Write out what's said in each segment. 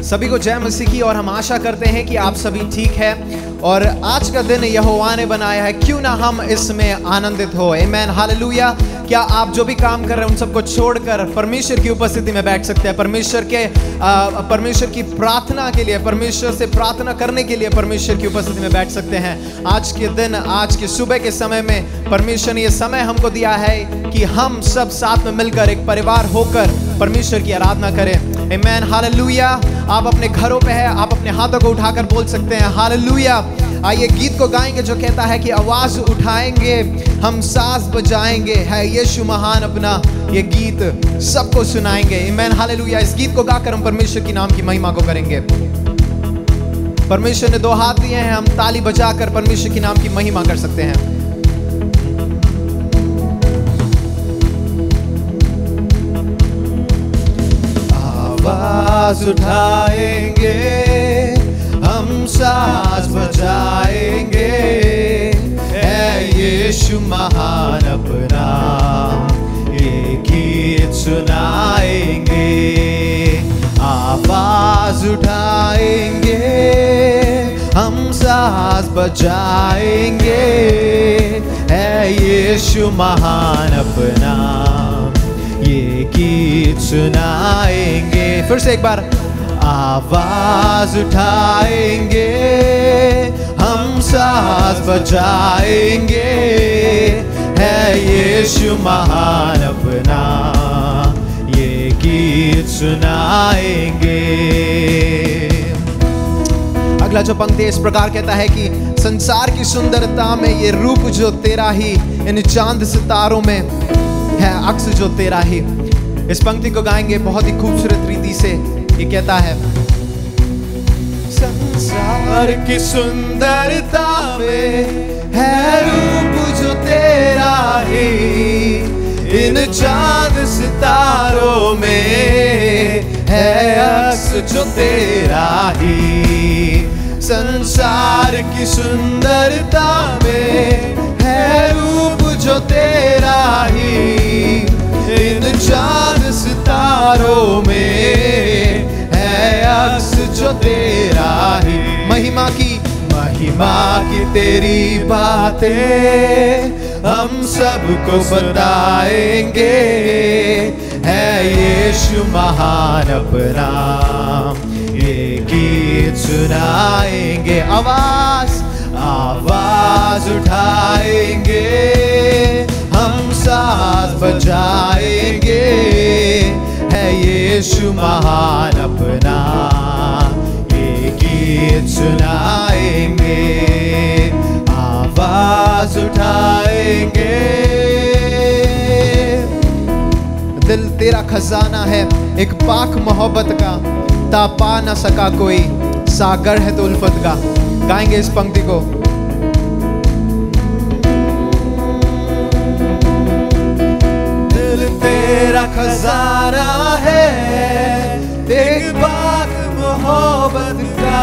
सभी को जय मसीह की। और हम आशा करते हैं कि आप सभी ठीक हैं और आज का दिन यहोवा ने बनाया है, क्यों ना हम इसमें आनंदित हो। आमीन, हालेलुया। क्या आप जो भी काम कर रहे हैं उन सबको छोड़कर परमेश्वर की उपस्थिति में बैठ सकते हैं? परमेश्वर की प्रार्थना के लिए, परमेश्वर से प्रार्थना करने के लिए परमेश्वर की उपस्थिति में बैठ सकते हैं। आज के दिन, आज के सुबह के समय में परमेश्वर ने ये समय हमको दिया है कि हम सब साथ में मिलकर एक परिवार होकर परमेश्वर की आराधना करें। आमीन, हालेलुया। आप अपने घरों पे हैं, आप अपने हाथों को उठाकर बोल सकते हैं हालेलुया। आइए गीत को गाएंगे जो कहता है कि आवाज उठाएंगे, हम साज बजाएंगे, है यीशु महान अपना ये गीत सबको सुनाएंगे। आमीन, हालेलुया। इस गीत को गाकर हम परमेश्वर की नाम की महिमा को करेंगे। परमेश्वर ने दो हाथ दिए हैं, हम ताली बजाकर परमेश्वर की नाम की महिमा कर सकते हैं। आवाज उठाएंगे, हम साज बजाएंगे, है यीशु महान अपना ये गीत सुनाएंगे। आवाज उठाएंगे, हम साज बजाएंगे, है यीशु महान अपना ये गीत सुनाएंगे। फिर से एक बार, आवाज उठाएंगे, हम साज बजाएंगे, है यीशु महान अपना ये गीत सुनाएंगे। अगला जो पंक्ति इस प्रकार कहता है कि संसार की सुंदरता में ये रूप जो तेरा ही, इन चांद सितारों में है अक्स जो तेरा ही। इस पंक्ति को गाएंगे बहुत ही खूबसूरत रीति से। ये कहता है, संसार की सुंदरता में है रूप जो तेरा ही, इन चांद सितारों में है अक्स जो तेरा ही। संसार की सुंदरता में है रूप जो तेरा ही, इन चांद सितारों में है अक्स जो तेरा ही। महिमा की तेरी बातें हम सबको बताएंगे, है यीशु महान अपना ये गीत सुनाएंगे। आवाज उठाएंगे, हम साज बजाएंगे, है यीशु महान अपना ये गीत सुनाएंगे। आवाज उठाएंगे। दिल तेरा खजाना है एक पाक मोहब्बत का, तापा न सका कोई, सागर है तो उल्फत का। गाएंगे इस पंक्ति को। दिल तेरा खजाना है एक पाक मोहब्बत का,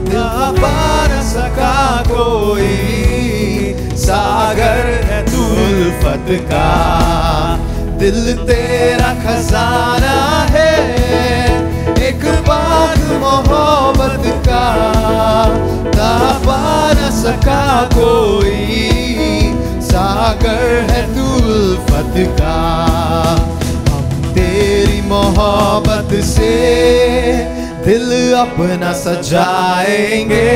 तापा न सका कोई, सागर है तो उल्फत का। दिल तेरा खजाना है एक पाक मोहब्बत का, तापा न सका कोई, सागर है तू उल्फत का। हम तेरी मोहब्बत से दिल अपना सजाएंगे,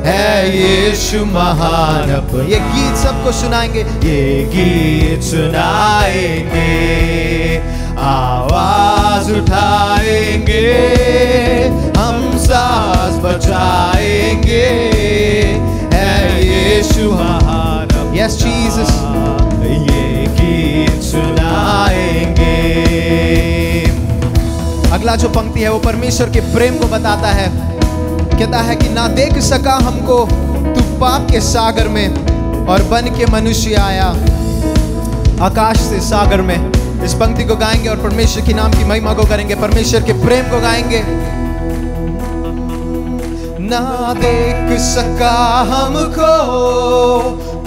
है यीशु महान अपना। ये गीत सबको सुनाएंगे, ये गीत सुनाएंगे। आवाज उठाएंगे, हम साज बजाएंगे, है यीशु महान। यस जीसस, ये गीत सुनाएंगे। अगला जो पंक्ति है वो परमेश्वर के प्रेम को बताता है। कहता है कि ना देख सका हमको तू पाप के सागर में, और बन के मनुष्य आया आकाश से सागर में। इस पंक्ति को गाएंगे और परमेश्वर के नाम की महिमा को करेंगे, परमेश्वर के प्रेम को गाएंगे। ना देख सका हमको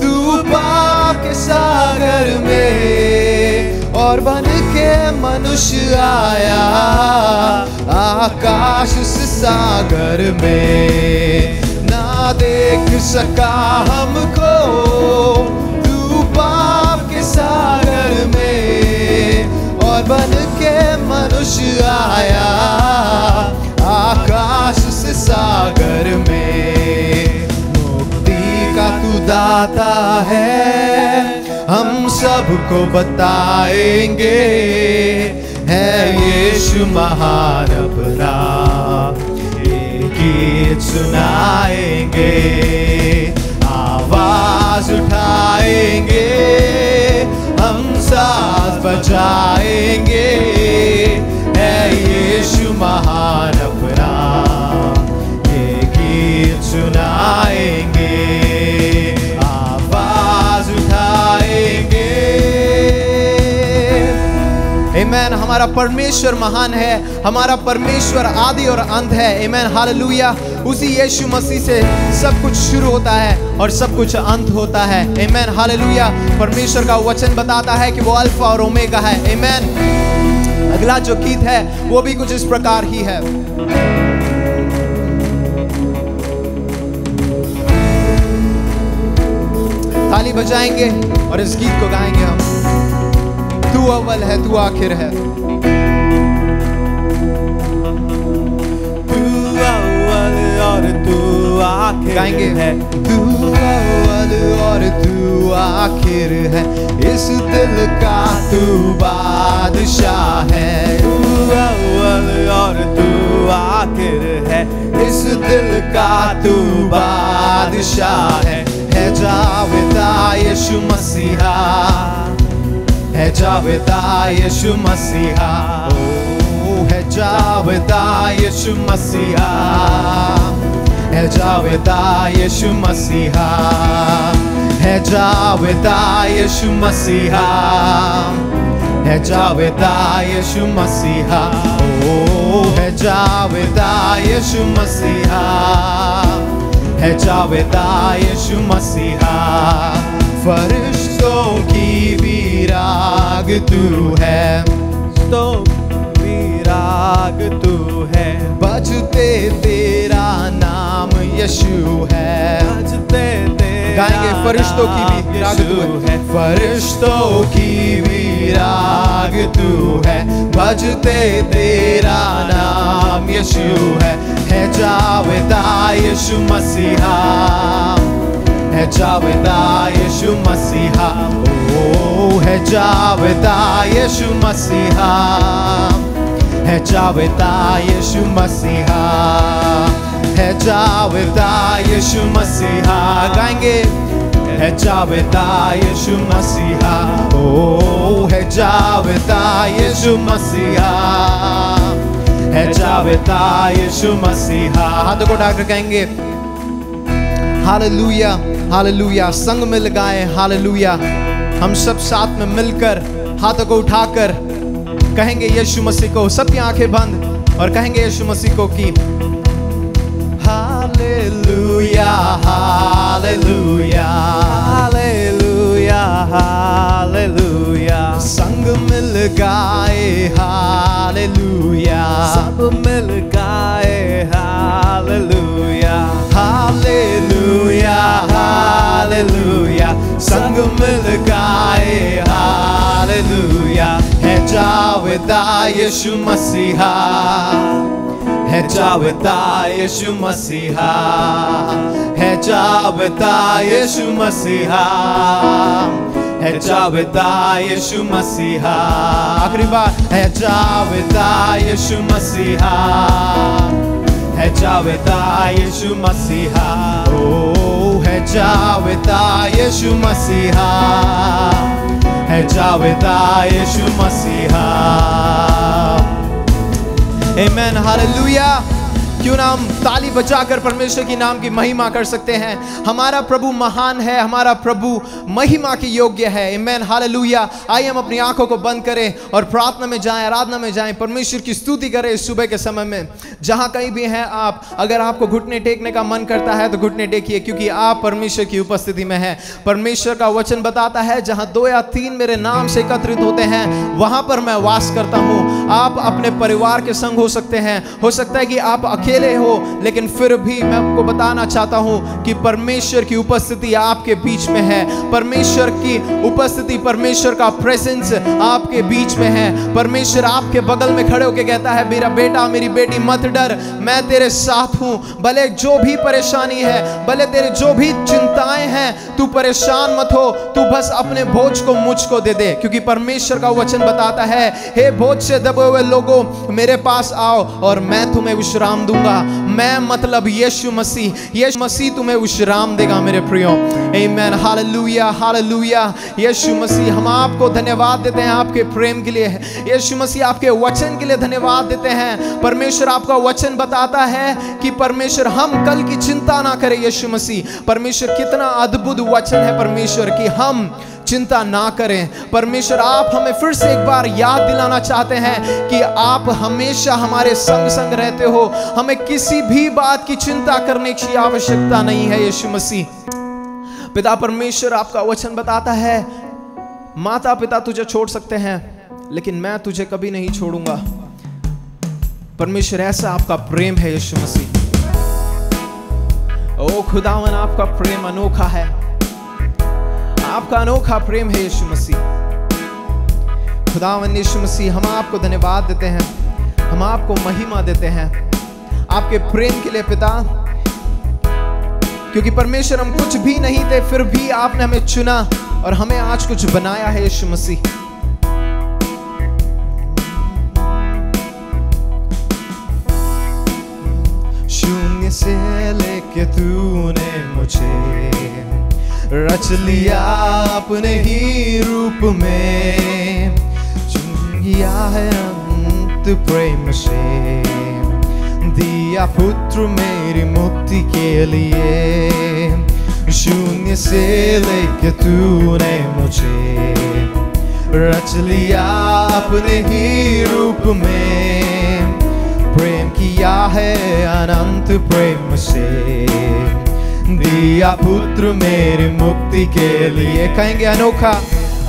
तू पाप के सागर में, और बन के मनुष्य आया आकाश उस सागर में, ना देख सका हमको तू पाप के सागर में। और बन के मनुष्य आया आकाश उस सागर में। मुक्ति का तू दाता है, हम सबको बताएंगे, है यीशु महान अपना, ये गीत सुनाएंगे, आवाज उठाएंगे, हम साथ बजाएंगे, है यीशु महान अपना, ये गीत सुनाएंगे, आवाज उठाएंगे। आमेन। हमारा परमेश्वर महान है, हमारा परमेश्वर आदि और अंत है। आमेन, हालेलुया। उसी यीशु मसीह से सब कुछ शुरू होता है और सब कुछ अंत होता है। आमेन, हालेलुया। परमेश्वर का वचन बताता है कि वो अल्फा और ओमेगा है। आमेन। अगला जो गीत है वो भी कुछ इस प्रकार ही है। ताली बजाएंगे और इस गीत को गाएंगे हम। तू अव्वल है, तू आखिर है, तू अव्वल और तू आखिर गाएंगे है, तू अव्वल और तू आखिर है, इस दिल का तू बादशाह है। तू अव्वल और तू आखिर है, इस दिल का तू बादशाह है जावेदा यीशु मसीहा, है जावेदा यीशु मसीहा, ओ है जावेदा यीशु मसीहा, है जावेदा यीशु मसीहा, है जावेदा यीशु मसीहा, है जावेदा यीशु मसीहा, ओ है जावेदा यीशु मसीहा, है जावेदा यीशु मसीहा। फरिश्तों की भी राग तू है, तो विराग तू है, बजते तेरा नाम यीशु है, बजते तेरा गाएंगे फरिश्तों की भी राग तू है, फरिश्तों की भी राग तू है, बजते तेरा नाम यीशु है जावेदा यीशु मसीहा, है जावेदा यीशु मसीहा, ओ है जावेदा यीशु मसीहा, है जावेदा यीशु मसीहा, है जावेदा यीशु मसीहा, गाएंगे है जावेदा यीशु मसीहा, ओ है जावेदा यीशु मसीहा, है जावेदा यीशु मसीहा। हाथों को उठाकर कहेंगे हालेलुया हालेलुया। संग मिल गाए हालेलुया। हम सब साथ में मिलकर हाथों को उठाकर कहेंगे यीशु मसीह को, सबकी आंखें बंद और कहेंगे यीशु मसीह को कि हालेलुया हालेलुया हालेलुया हालेलुया। संग मिल गाए हालेलुया, सब मिल गाए हालेलुया हालेलुया हालेलुया। संग मिल गाए हालेलुया। है जावेदा यीशु मसीहा, है जावेदा यीशु मसीहा, है जावेदा यीशु मसीहा, है जावेदा यीशु मसीहा। आखिरी बार है जावेदा यीशु मसीहा, है जावेदा यीशु मसीहा, ओ है जावेदा यीशु मसीहा, है जावेदा यीशु मसीहा। Amen hallelujah. क्यों ना हम ताली बजाकर परमेश्वर की नाम की महिमा कर सकते हैं। हमारा प्रभु महान है, हमारा प्रभु महिमा के योग्य है। आमेन, हालेलुया। आइए हम अपनी आंखों को बंद करें और प्रार्थना में जाएं, आराधना में जाएं, परमेश्वर की स्तुति करें इस सुबह के समय में। जहां कहीं भी हैं आप, अगर आपको घुटने टेकने का मन करता है तो घुटने टेकिए, क्योंकि आप परमेश्वर की उपस्थिति में हैं। परमेश्वर का वचन बताता है जहां 2 या 3 मेरे नाम से एकत्रित होते हैं वहां पर मैं वास करता हूं। आप अपने परिवार के संग हो सकते हैं, हो सकता है कि आप अकेले हो, लेकिन फिर भी मैं आपको बताना चाहता हूं कि परमेश्वर की उपस्थिति आपके बीच में है। परमेश्वर की उपस्थिति, परमेश्वर का प्रेजेंस आपके बीच में है। परमेश्वर आपके बगल में खड़े होकर कहता है, मेरा बेटा, मेरी बेटी, मत डर, मैं तेरे साथ हूं। भले जो भी परेशानी है, भले तेरे जो भी चिंताएं हैं, तू परेशान मत हो, तू बस अपने बोझ को मुझको दे दे, क्योंकि परमेश्वर का वचन बताता है, हे बोझ से दबे हुए लोगों, मेरे पास आओ और मैं तुम्हें विश्राम दूंगा। मैं मतलब यीशु मसीह तुम्हें विश्राम देगा मेरे प्रियो। आमीन, हालेलुया, हालेलुया। यीशु मसीह, हम आपको धन्यवाद देते हैं आपके प्रेम के लिए। यीशु मसीह, आपके वचन के लिए धन्यवाद देते हैं। परमेश्वर, आपका वचन बताता है कि परमेश्वर हम कल की चिंता ना करें। यीशु मसीह, परमेश्वर कितना अद्भुत वचन है परमेश्वर, कि हम चिंता ना करें। परमेश्वर, आप हमें फिर से एक बार याद दिलाना चाहते हैं कि आप हमेशा हमारे संग संग रहते हो। हमें किसी भी बात की चिंता करने की आवश्यकता नहीं है। यीशु मसीह, पिता परमेश्वर, आपका वचन बताता है, माता पिता तुझे छोड़ सकते हैं लेकिन मैं तुझे कभी नहीं छोड़ूंगा। परमेश्वर, ऐसा आपका प्रेम है यीशु मसीह। ओ खुदावन, आपका प्रेम अनोखा है, आपका अनोखा प्रेम है यीशु मसीह। खुदावन यीशु मसीह, हम आपको धन्यवाद देते हैं, हम आपको महिमा देते हैं आपके प्रेम के लिए पिता, क्योंकि परमेश्वर हम कुछ भी नहीं थे, फिर भी आपने हमें चुना और हमें आज कुछ बनाया है यीशु मसीह। शून्य से लेके तूने मुझे रच लिया अपने ही रूप में, चुन लिया है अंत प्रेम से, दिया पुत्र मेरी मुक्ति के लिए। शून्य से लेके तूने मुझे रच लिया अपने ही रूप में, प्रेम किया है अनंत प्रेम से, दिया पुत्र मेरी मुक्ति के लिए। कहेंगे, अनोखा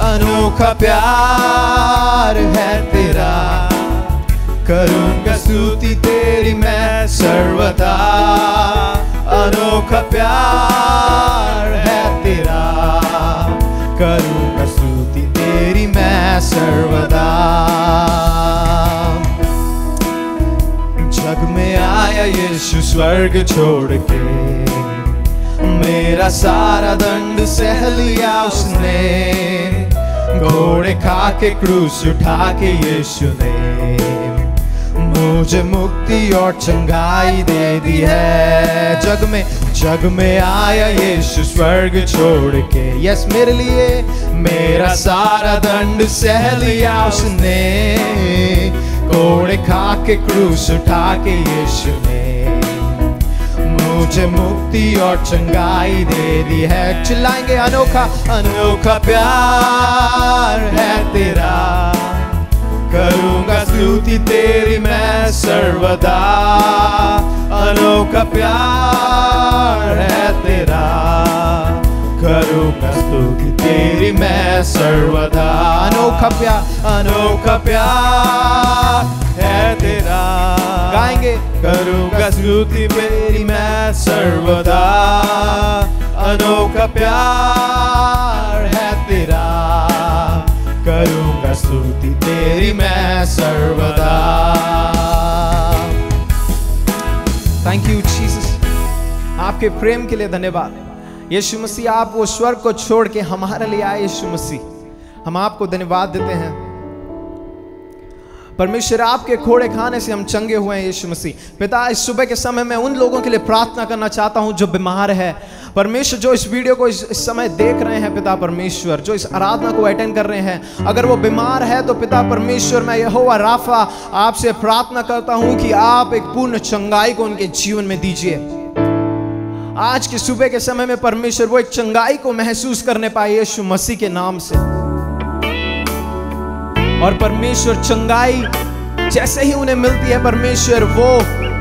अनोखा प्यार है तेरा, करूंगा स्तुति तेरी मैं सर्वदा। अनोखा प्यार है तेरा, करूंगा स्तुति तेरी मैं सर्वदा। जग में आया यीशु स्वर्ग छोड़ के, मेरा सारा दंड सह लिया उसने, घोड़े खा के क्रूस उठा के यीशु ने मुझे मुक्ति और चंगाई दे दी है। जग में आया यीशु स्वर्ग छोड़ के, यस मेरे लिए, मेरा सारा दंड सह लिया उसने, घोड़े खा के क्रूस उठा के यीशु ने मुझे मुक्ति और चंगाई दे दी है। चिल्लाएंगे, अनोखा अनोखा प्यार है तेरा, करूंगा स्तुति तेरी मैं सर्वदा। अनोखा प्यार है तेरा, करूंगा स्तुति तेरी मैं सर्वदा। अनोखा प्यार है तेरा, गाएंगे, करूंगा स्तुति मेरी मैं सर्वदा। अनोखा प्यार है तेरा, करूंगा स्तुति तेरी मैं सर्वदा। थैंक यू जीसस, आपके प्रेम के लिए धन्यवाद। यीशु मसीह, आप वो स्वर्ग को छोड़ के हमारे लिए आए। यीशु मसीह, हम आपको धन्यवाद देते हैं। परमेश्वर, आपके घोड़े खाने से हम चंगे हुए हैं। यीशु मसीह पिता, इस सुबह के समय में उन लोगों के लिए प्रार्थना करना चाहता हूं जो बीमार है। परमेश्वर जो इस वीडियो को इस समय देख रहे हैं पिता परमेश्वर, जो इस आराधना को अटेंड कर रहे हैं, अगर वो बीमार है तो पिता परमेश्वर मैं यहोवा राफा आपसे प्रार्थना करता हूं कि आप एक पूर्ण चंगाई को उनके जीवन में दीजिए। आज के सुबह के समय में परमेश्वर वो एक चंगाई को महसूस करने पाए यीशु मसीह के नाम से। और परमेश्वर चंगाई जैसे ही उन्हें मिलती है परमेश्वर वो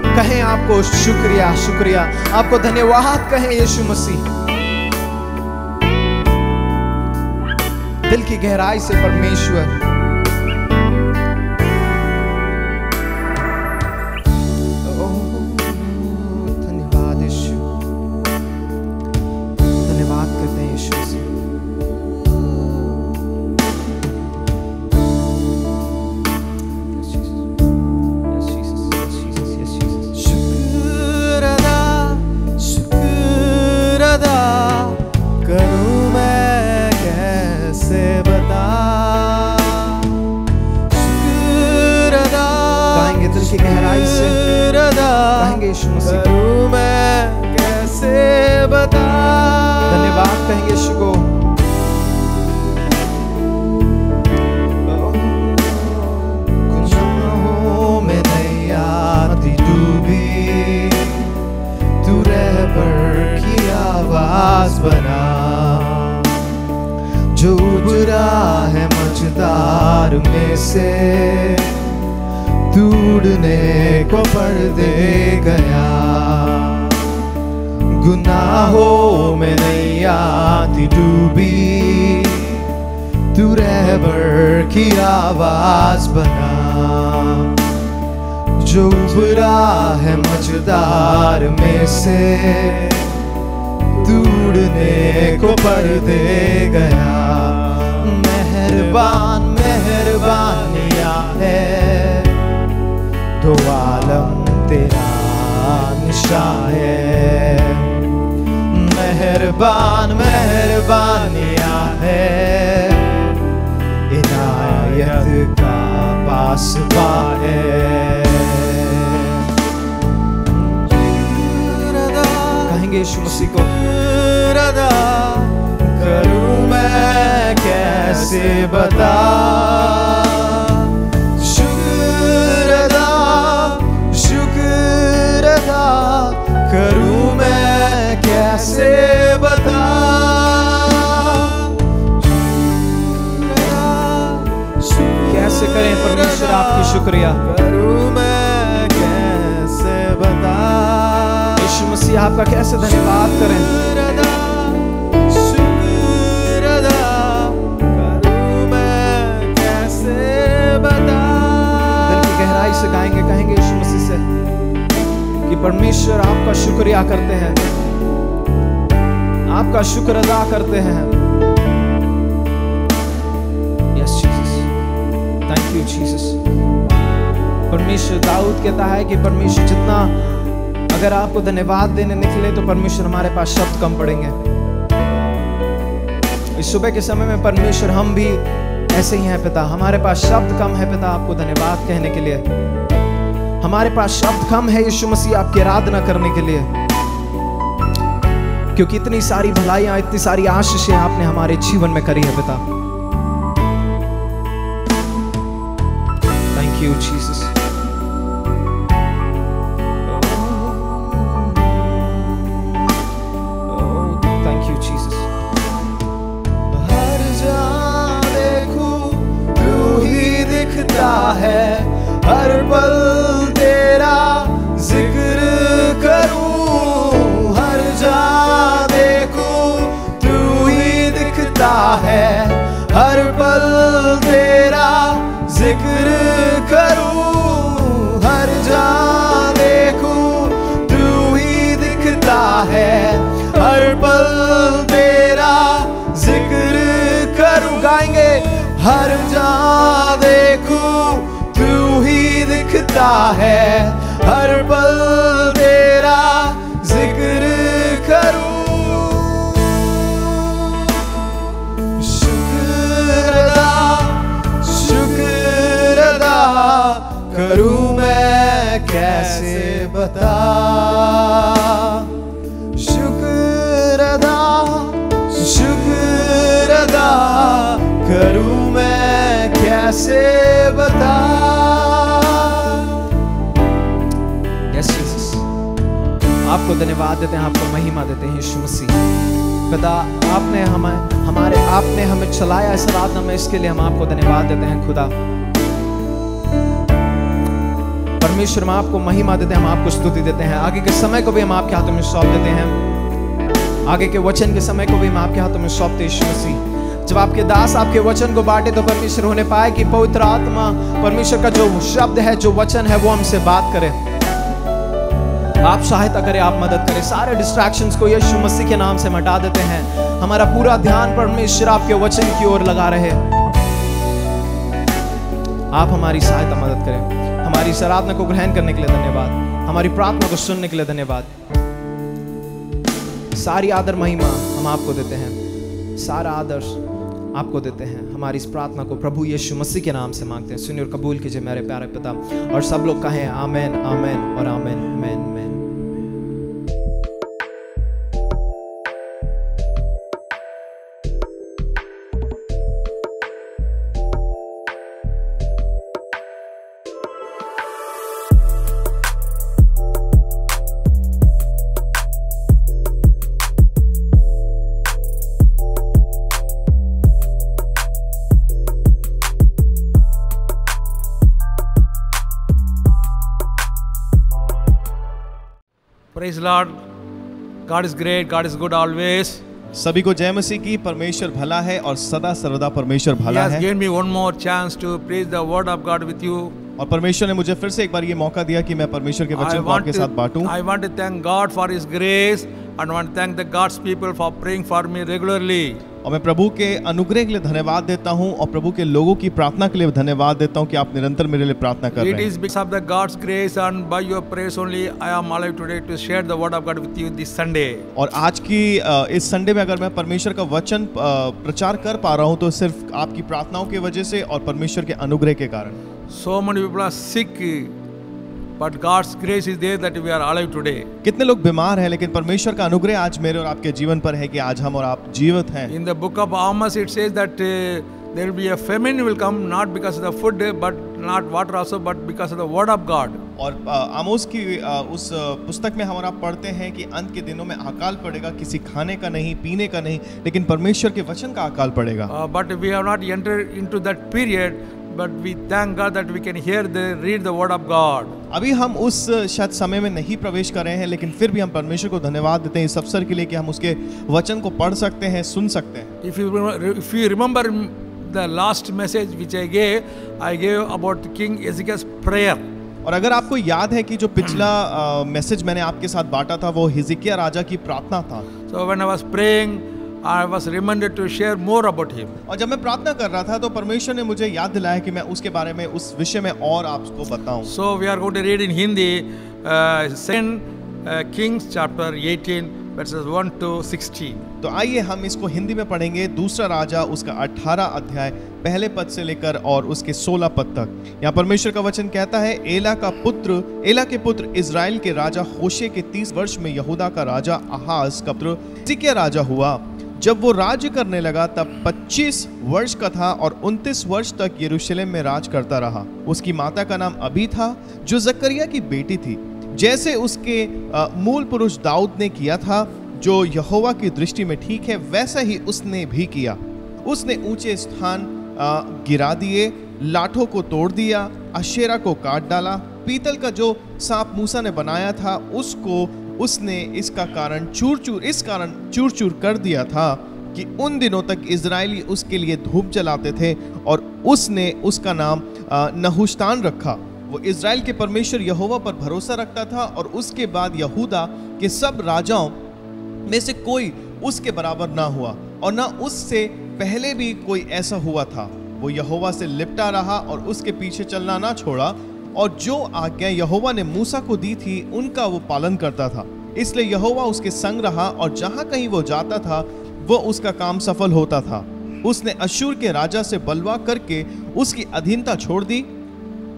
कहें आपको शुक्रिया शुक्रिया, आपको धन्यवाद कहें यीशु मसीह। दिल की गहराई से परमेश्वर धन्यवाद यीशु, धन्यवाद करते हैं यीशु मसीह। की गहराई से कहेंगे यीशु मसीह को मैं कैसे बता, धन्यवाद कहेंगे यीशु को। गुनाहों में नैया थी डूबी, तू रहबर की आवाज बना, जो उभरा है मझधार में से ढूंढने को पर्दे गया। गुनाहों में नैया थी डूबी, तू रहबर की आवाज बना, जो उभरा है मझधार में से ढूंढने को पर्दे गया। मेहरबान मेहरबानिया है तो आलम तेरा निशान है। मेहरबान मेहरबानिया है, इनायत का पासबा है। कहेंगे यीशु मसीह को करूं मैं कैसे बता, करूं मैं कैसे बता, कैसे करें परमेश्वर आपकी शुक्रिया, करूं मैं कैसे बता। यीशु मसीह आपका कैसे धन्यवाद करें, करूं मैं कैसे बता। दिल की गहराई से गाएंगे, कहेंगे यीशु मसीह से कि परमेश्वर आपका शुक्रिया करते हैं, आपका शुक्र अदा करते हैं। Yes Jesus, thank you Jesus. परमेश्वर दाऊद कहता है कि परमेश्वर जितना अगर आपको धन्यवाद देने निकले तो परमेश्वर हमारे पास शब्द कम पड़ेंगे। इस सुबह के समय में परमेश्वर हम भी ऐसे ही हैं पिता, हमारे पास शब्द कम है पिता आपको धन्यवाद कहने के लिए, हमारे पास शब्द कम है यीशु मसीह आपकी आराधना करने के लिए, क्योंकि इतनी सारी भलाइयां इतनी सारी आशीषें आपने हमारे जीवन में करी है पिता। Thank you Jesus. Thank you Jesus. हर जहाँ देखूं तू ही दिखता है, हर पल तेरा जिक्र करूं, हर जहाँ देखूं तू ही दिखता है, हर पल तेरा जिक्र करूं, हर जहाँ देखूं तू ही दिखता है, हर पल तेरा जिक्र करूं। गाएंगे हर जहाँ देखूं तू ही दिखता है, हर पल तेरा जिक्र करूं। शुक्र अदा करूं मैं कैसे बता, शुक्र आपको धन्यवाद देते हैं, आपको महिमा देते हैं यीशु मसीह। पिता, आपने हमें चलाया इस रात में, इसके लिए हम आपको धन्यवाद देते हैं खुदा। परमेश्वर, हम आपको महिमा देते हैं, हम आपको स्तुति देते हैं। आगे के समय को भी हम आपके हाथों में सौंप देते हैं, आगे के वचन के समय को भी हम आपके हाथों में सौंपते हैं यीशु मसीह। जब आपके दास आपके वचन को बांटे तो परमेश्वर होने पाए कि पवित्र आत्मा परमेश्वर का जो शब्द है, जो वचन है, वो हमसे बात करे। आप सहायता करें, आप मदद करें। सारे डिस्ट्रैक्शंस को यीशु मसीह के नाम से हटा देते हैं। हमारा पूरा ध्यान परमेश्वर आपके वचन की ओर लगा रहे। आप हमारी सहायता मदद करें। हमारी इस आराधना को ग्रहण करने के लिए धन्यवाद, हमारी प्रार्थना को सुनने के लिए धन्यवाद। सारी आदर महिमा हम आपको देते हैं, सारा आदर आपको देते हैं। हमारी इस प्रार्थना को प्रभु यीशु मसीह के नाम से मांगते हैं। सुनिए और कबूल कीजिए मेरे प्यारे पिता। और सब लोग कहें आमेन, आमेन और आमेन, आमेन, आमेन। Praise Lord. God is great. God is good always. सभी को जय मसीह की। परमेश्वर भला है और सदा सर्वदा परमेश्वर He भला has है। given me one more chance to preach the word of God with you. और परमेश्वर ने मुझे फिर से एक बार ये मौका दिया कि मैं परमेश्वर के वचन को आपके साथ बांटूं। I want to thank God for His grace and want to thank the God's people for praying for me regularly. और मैं प्रभु के अनुग्रह के लिए धन्यवाद देता हूं और प्रभु के लोगों की प्रार्थना के लिए धन्यवाद देता हूं कि आप निरंतर मेरे लिए प्रार्थना कर It रहे is हैं। because of the God's grace and by your prayers only I am alive today to share the word of God with you this Sunday. और आज की इस संडे में अगर मैं परमेश्वर का वचन प्रचार कर पा रहा हूं तो सिर्फ आपकी प्रार्थनाओं की वजह से और परमेश्वर के अनुग्रह के कारण। So many people are sick, but God's grace is there that we are alive today. कितने लोग बीमार हैं, लेकिन परमेश्वर का अनुग्रह आज मेरे और आपके जीवन पर है कि आज हम और आप जीवित हैं। In the book of Amos it says that there will be a famine will come not because of the food but not water also but because of the word of God. और आमोस की उस पुस्तक में हम आप पढ़ते हैं कि अंत के दिनों में अकाल पड़ेगा, किसी खाने का नहीं, पीने का नहीं, लेकिन परमेश्वर के वचन का अकाल पड़ेगा। But we have not entered into that period, but we thank God that we can read the word of God. अभी हम उस शायद समय में नहीं प्रवेश कर रहे हैं, लेकिन फिर भी हम परमेश्वर को धन्यवाद देते हैं इस अवसर के लिए कि हम उसके वचन को पढ़ सकते हैं, सुन सकते हैं। If you remember the last message which I gave about King Hezekiah's prayer. और अगर आपको याद है कि जो पिछला मैसेज मैंने आपके साथ बांटा था वो हिजकिय्याह राजा की प्रार्थना था। So when I was praying, I was reminded to share more about him. और जब मैं प्रार्थना कर रहा था तो परमेश्वर ने मुझे याद दिलाया कि मैं उसके बारे में, उस विषय में और आपको बताऊं। So we are going to read in Hindi, 2 Kings chapter 18 verses 1 to 16. तो आइए हम इसको हिंदी में पढ़ेंगे। दूसरा राजा उसका 18 अध्याय पहले पद से लेकर और उसके 16 पद तक। यहाँ परमेश्वर का वचन कहता है, एला के पुत्र इजराइल के राजा होशे के 30 वर्ष में यहूदा का राजा आहाज का पुत्र हिजकिय्याह राजा हुआ। जब वो राज्य करने लगा तब 25 वर्ष का था और 29 वर्ष तक यरूशलेम में राज करता रहा। उसकी माता का नाम अबी था जो जकरिया की बेटी थी। जैसे उसके मूल पुरुष दाऊद ने किया था जो यहोवा की दृष्टि में ठीक है, वैसा ही उसने भी किया। उसने ऊंचे स्थान गिरा दिए, लाठों को तोड़ दिया, अशेरा को काट डाला, पीतल का जो सांप मूसा ने बनाया था उसको उसने इस कारण चूर चूर कर दिया था कि उन दिनों तक इजरायली उसके लिए धूप जलाते थे और उसने उसका नाम नहुश्तान रखा। वो इजराइल के परमेश्वर यहोवा पर भरोसा रखता था और उसके बाद यहूदा के सब राजाओं में से कोई उसके बराबर ना हुआ और ना उससे पहले भी कोई ऐसा हुआ था। वो यहोवा से लिपटा रहा और उसके पीछे चलना ना छोड़ा और जो आज्ञा यहोवा ने मूसा को दी थी उनका वो पालन करता था। इसलिए यहोवा उसके संग रहा और जहां कहीं वो जाता था वो उसका काम सफल होता था। उसने अश्शूर के राजा से बलवा करके उसकी अधीनता छोड़ दी।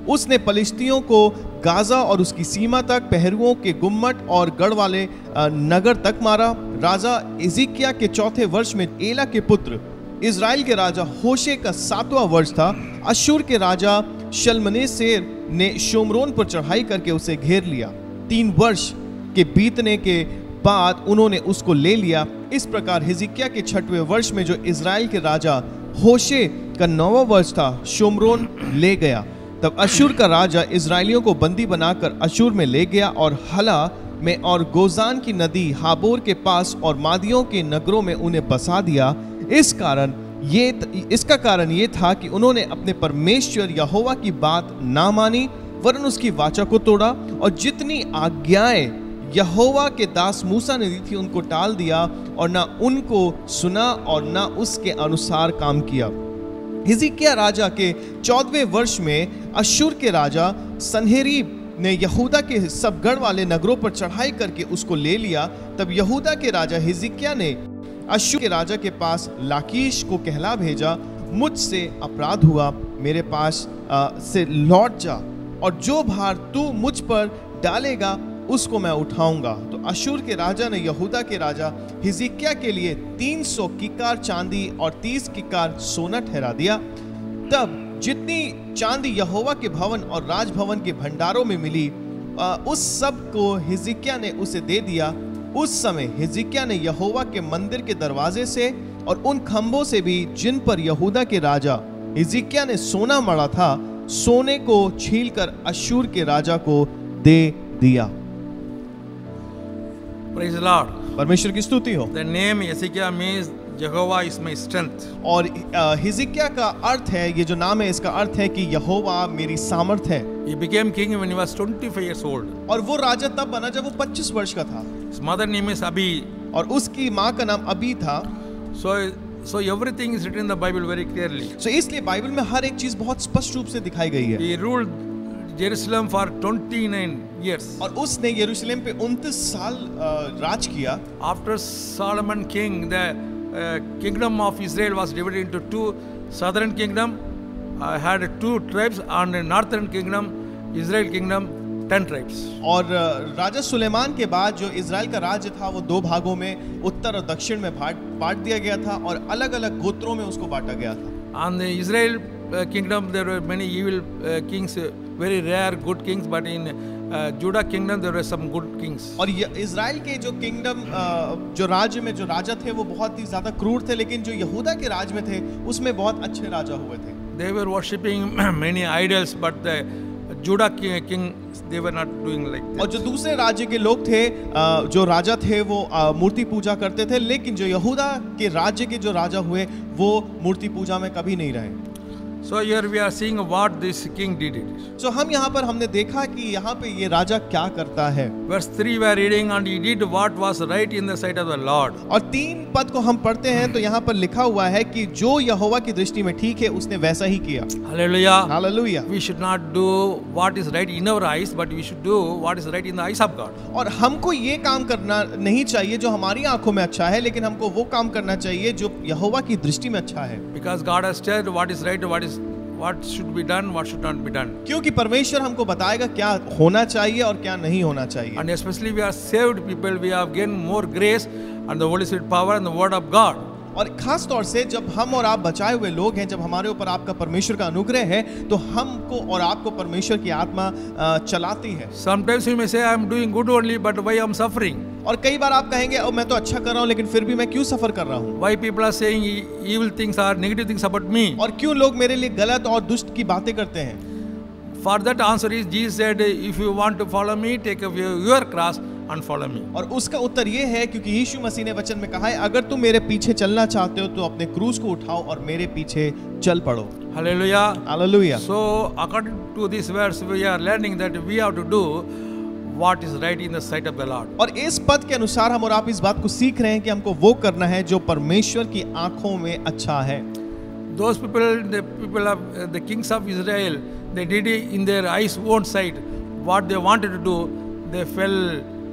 उसने पलिश्तियों को गाजा और उसकी सीमा तक, पहरुओं के गुम्मट और गढ़ वाले नगर तक मारा। राजा हिजकिय्याह के 4थे वर्ष में एला के पुत्र इजराइल के राजा होशे का 7वां वर्ष था। अश्शूर के राजा शल्मनेसेर ने शोमरोन पर चढ़ाई करके उसे घेर लिया। 3 वर्ष के बीतने के बाद उन्होंने उसको ले लिया। इस प्रकार हिजकिय्याह के 6वें वर्ष में जो इज़राइल के राजा होशे का 9वां वर्ष था, शोम्रोन ले गया। तब अश्शूर का राजा इज़राइलियों को बंदी बनाकर अश्शूर में ले गया और हला में और गोजान की नदी हाबोर के पास और मादियों के नगरों में उन्हें बसा दिया। इसका कारण ये था कि उन्होंने अपने परमेश्वर यहोवा की बात ना मानी, वरन उसकी वाचा को तोड़ा और जितनी आज्ञाएं यहोवा के दास मूसा ने दी थी उनको टाल दिया और ना उनको सुना और ना उसके अनुसार काम किया। हिजकिय्याह राजा के 14वें वर्ष में अश्शूर के राजा सन्हेरीब ने यहूदा के सब गढ़ वाले नगरों पर चढ़ाई करके उसको ले लिया। तब यहूदा के राजा हिजकिय्याह ने अश्शूर के राजा के पास लाकीश को कहला भेजा, मुझसे अपराध हुआ, मेरे पास से लौट जा और जो भार तू मुझ पर डालेगा उसको मैं उठाऊंगा। तो अश्शूर के राजा ने यहूदा के राजा हिजकिय्याह के लिए 300 किक्कार चांदी और 30 किक्कार सोना ठहरा दिया। तब जितनी चांदी यहोवा के भवन और राजभवन के भंडारों में मिली उस सब को हिजकिय्याह ने उसे दे दिया। उस समय हिजकिय्याह ने यहोवा के मंदिर के दरवाजे से और उन खंभों से भी जिन पर यहूदा के राजा हिजकिय्याह ने सोना मढ़ा था, सोने को छीलकर अश्शूर के राजा को दे दिया। Praise the Lord. परमेश्वर की स्तुति हो। The name Hezekiah means Jehovah is my strength. और हिजकिय्याह का अर्थ है, ये जो नाम है इसका अर्थ है कि यहोवा मेरी सामर्थ है। He became king when he was 25 years old. और वो राजा तब बना जब वो 25 वर्ष का था His mother name is Abi. और उसकी माँ का नाम अबी था। So everything is written in the Bible very clearly. तो इसलिए बाइबल में हर एक चीज बहुत स्पष्ट रूप से दिखाई गई है। He ruled Jerusalem for 29 years. और उसने यरूशलेम पे 29 साल राज किया। After Solomon king, the kingdom of Israel was divided into two. Southern kingdom had 2 tribes, and the northern kingdom, Israel kingdom, 10 tribes. और राजा सुलेमान के बाद जो इज़राइल का राज्य था वो 2 भागों में उत्तर और दक्षिण में बांट दिया गया था और अलग अलग गोत्रों में उसको बांटा गया था। And the Israel kingdom, there were many evil kings, very rare good kings, but in Judah kingdom there were some good kings. और इज़राइल के जो किंगडम जो राज्य में जो राजा थे वो बहुत ही ज्यादा क्रूर थे, लेकिन जो यहूदा के राज में थे उसमें बहुत अच्छे राजा हुए थे। They were worshipping many idols, but the Judah king they were not doing like that. और जो दूसरे राज्य के लोग थे, जो राजा थे वो मूर्ति पूजा करते थे, लेकिन जो यहूदा के राज्य के जो राजा हुए वो मूर्ति पूजा में कभी नहीं रहे। So here we are seeing what this king did. So हम यहाँ पर हमने देखा कि यहाँ पे ये राजा क्या करता है। Verse 3 we are reading, and he did what was right in the sight of the Lord. और 3 पद को हम पढ़ते हैं तो यहाँ पर लिखा हुआ है कि जो यहोवा की दृष्टि में ठीक है उसने वैसा ही किया। Hallelujah. Hallelujah. We should not do what is right in our eyes, but we should do what is right in the eyes of God. और हमको ये काम करना नहीं चाहिए जो हमारी आंखों में अच्छा है, लेकिन हमको वो काम करना चाहिए जो यहोवा की दृष्टि में अच्छा है। Because God has said what is right, what should be done, what should not be done. क्योंकि परमेश्वर हमको बताएगा क्या होना चाहिए और क्या नहीं होना चाहिए। And especially we are saved people, we have gained more grace and the Holy Spirit power and the word of God. और खास तौर से जब हम और आप बचाए हुए लोग हैं, जब हमारे ऊपर आपका परमेश्वर का अनुग्रह है, तो हमको और आपको परमेश्वर की आत्मा चलाती है। Sometimes you may say I am doing good only, but why I am suffering? और कई बार आप कहेंगे अब मैं तो अच्छा कर रहा हूँ लेकिन फिर भी मैं क्यों सफर कर रहा हूँ? Why people are saying evil things or negative things about me? और क्यों लोग मेरे लिए गलत और दुष्ट की बातें करते हैं? For that answer is Jesus said, if you want to follow me, take up your cross and follow me. और उसका उत्तर ये है क्योंकि यीशु मसीह ने वचन में कहा है अगर तुम मेरे पीछे चलना चाहते हो तो अपने क्रूस को उठाओ और मेरे पीछे चल पड़ो। Hallelujah. Hallelujah. So according to this verse we are learning that we have to do what is right in the sight of the Lord. और इस पद के अनुसार हम और आप इस बात को सीख रहे हैं कि हमको वो करना है जो परमेश्वर की आंखों में अच्छा है। Those people, the people of the kings of Israel, they did in their eyes own sight what they wanted to do. They fell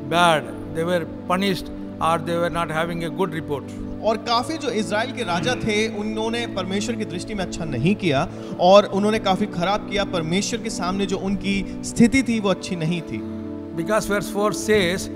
bad. They were punished or they were not having a good report. और काफी जो Israel के राजा थे उन्होंने परमेश्वर की दृष्टि में अच्छा नहीं किया और उन्होंने काफी खराब किया। परमेश्वर के सामने जो उनकी स्थिति थी वो अच्छी नहीं थी। Because verse 4 says,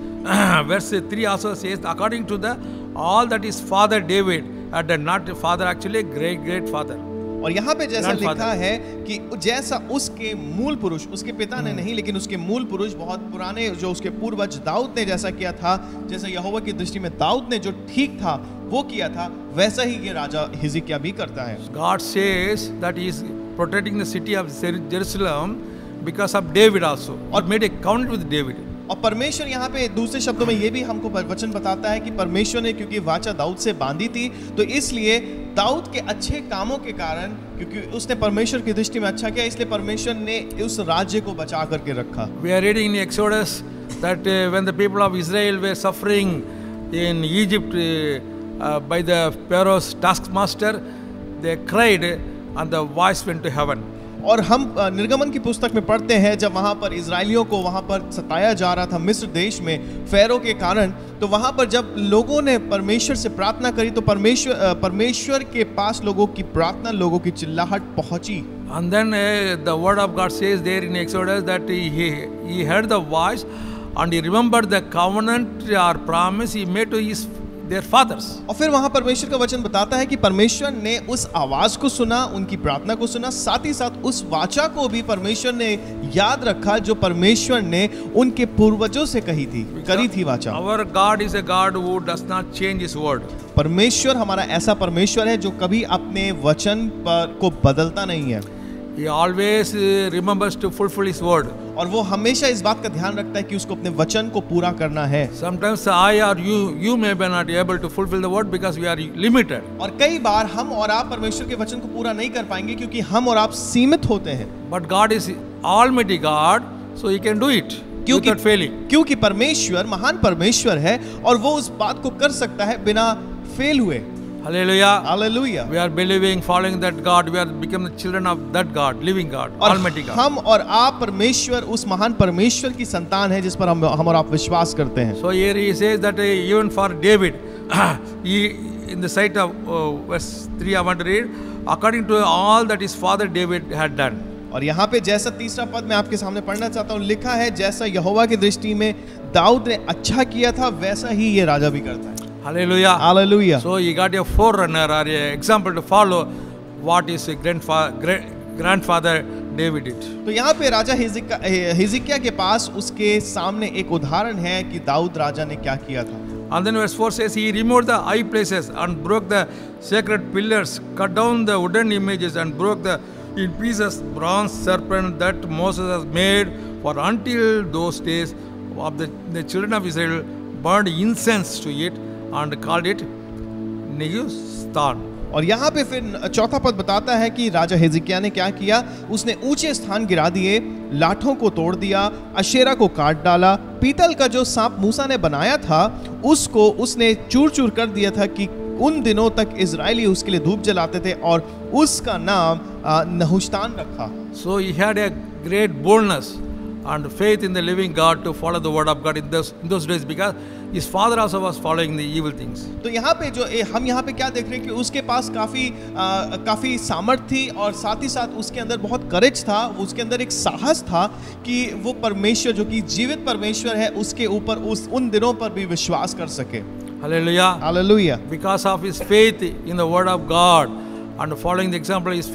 verse 3 also says, according to the all that his father David had done, not father actually, great father. और यहाँ पे जैसा Grandfather. लिखा है कि जैसा उसके मूल पुरुष, उसके पिता ने नहीं लेकिन उसके मूल पुरुष बहुत पुराने जो उसके पूर्वज दाऊद ने जैसा किया था, जैसा यहोवा की दृष्टि में दाऊद ने जो ठीक था वो किया था, वैसा ही ये राजा हिजकिय्याह भी करता है। God says that he is protecting the city of Jerusalem because of David also. Or made a covenant with David. और परमेश्वर यहाँ पे दूसरे शब्दों में ये भी हमको वचन बताता है कि परमेश्वर ने क्योंकि वाचा दाऊद से बांधी थी, तो इसलिए दाऊद के अच्छे कामों के कारण, क्योंकि उसने परमेश्वर की दृष्टि में अच्छा किया, इसलिए परमेश्वर ने उस राज्य को बचा करके रखा। We are reading in Exodus that when the people of Israel were suffering in Egypt by the Pharaoh's taskmaster, they cried and the voice went to heaven. और हम निर्गमन की पुस्तक में पढ़ते हैं जब वहां पर इजराइलियों को वहां पर सताया जा रहा था मिस्र देश में फेरो के कारण, तो वहां पर जब लोगों ने परमेश्वर से प्रार्थना करी तो परमेश्वर के पास लोगों की प्रार्थना, लोगों की चिल्लाहट पहुंची। And then the word of God says there in Exodus that he heard the voice and he remembered the covenant or promise he made to their fathers. और फिर वहां परमेश्वर का वचन बताता है कि परमेश्वर ने उस आवाज को सुना, उनकी प्रार्थना को सुना, साथ ही साथ उस वाचा को भी परमेश्वर ने याद रखा जो परमेश्वर ने उनके पूर्वजों से करी थी वाचा। Our God is a God who does not change his word. परमेश्वर हमारा ऐसा परमेश्वर है जो कभी अपने वचन पर को बदलता नहीं है। He always remembers to fulfill his word. और वो हमेशा इस बात का ध्यान रखता है कि उसको अपने वचन को पूरा करना है। Sometimes I or you may be not able to fulfill the word because we are limited. और कई बार हम और आप परमेश्वर के वचन को पूरा नहीं कर पाएंगे क्योंकि हम और आप सीमित होते हैं। But God is Almighty God, so He can do it without failing. क्योंकि परमेश्वर महान परमेश्वर है और वो उस बात को कर सकता है बिना फेल हुए। Hallelujah. Hallelujah. We are believing, following that God. We are become the children of that God, living God, और Almighty God. हम और आप परमेश्वर, उस महान परमेश्वर की संतान है जिस पर हम और आप विश्वास करते हैं। So here he says that even for David, he in the sight of verse 3 I want to read, according to all that his father David had done. और यहाँ पे जैसा तीसरा पद मैं आपके सामने पढ़ना चाहता हूँ, लिखा है जैसा यहोवा की दृष्टि में दाऊद ने अच्छा किया था वैसा ही ये राजा भी करता है। Hallelujah. Hallelujah. So he got a forerunner or a example to follow what his grandfather David did. तो यहाँ पे राजा हिजकिय्याह के पास उसके सामने एक उदाहरण है कि दाऊद राजा ने क्या किया था। And then verse 4 says, he removed the high places and broke the sacred pillars, cut down the wooden images and broke the in pieces bronze serpent that Moses has made, for until those days of the children of Israel burned incense to it and called it Nehushtan. और यहाँ पे फिर चौथा पद बताता है कि राजा हिजकिय्याह ने क्या किया, उसने ऊंचे स्थान गिरा दिए, लाठों को तोड़ दिया, अशेरा को काट डाला, पीतल का जो सांप मूसा ने बनाया था उसको उसने चूर चूर कर दिया था कि उन दिनों तक इजरायली उसके लिए धूप जलाते थे और उसका नाम नहुश्तान रखा। So he had a great boldness and faith in the living God to follow the word of God in those days, because his father also was following the evil things. तो यहाँ पे जो हम यहाँ पे क्या देख रहे हैं कि उसके पास काफी सामर्थ थी और साथ ही साथ उसके अंदर बहुत करेज था, उसके अंदर एक साहस था कि वो परमेश्वर जो कि जीवित परमेश्वर है उसके ऊपर उन दिनों पर भी विश्वास कर सके। Hallelujah. Hallelujah. Because of his faith in the word of God and following the example of his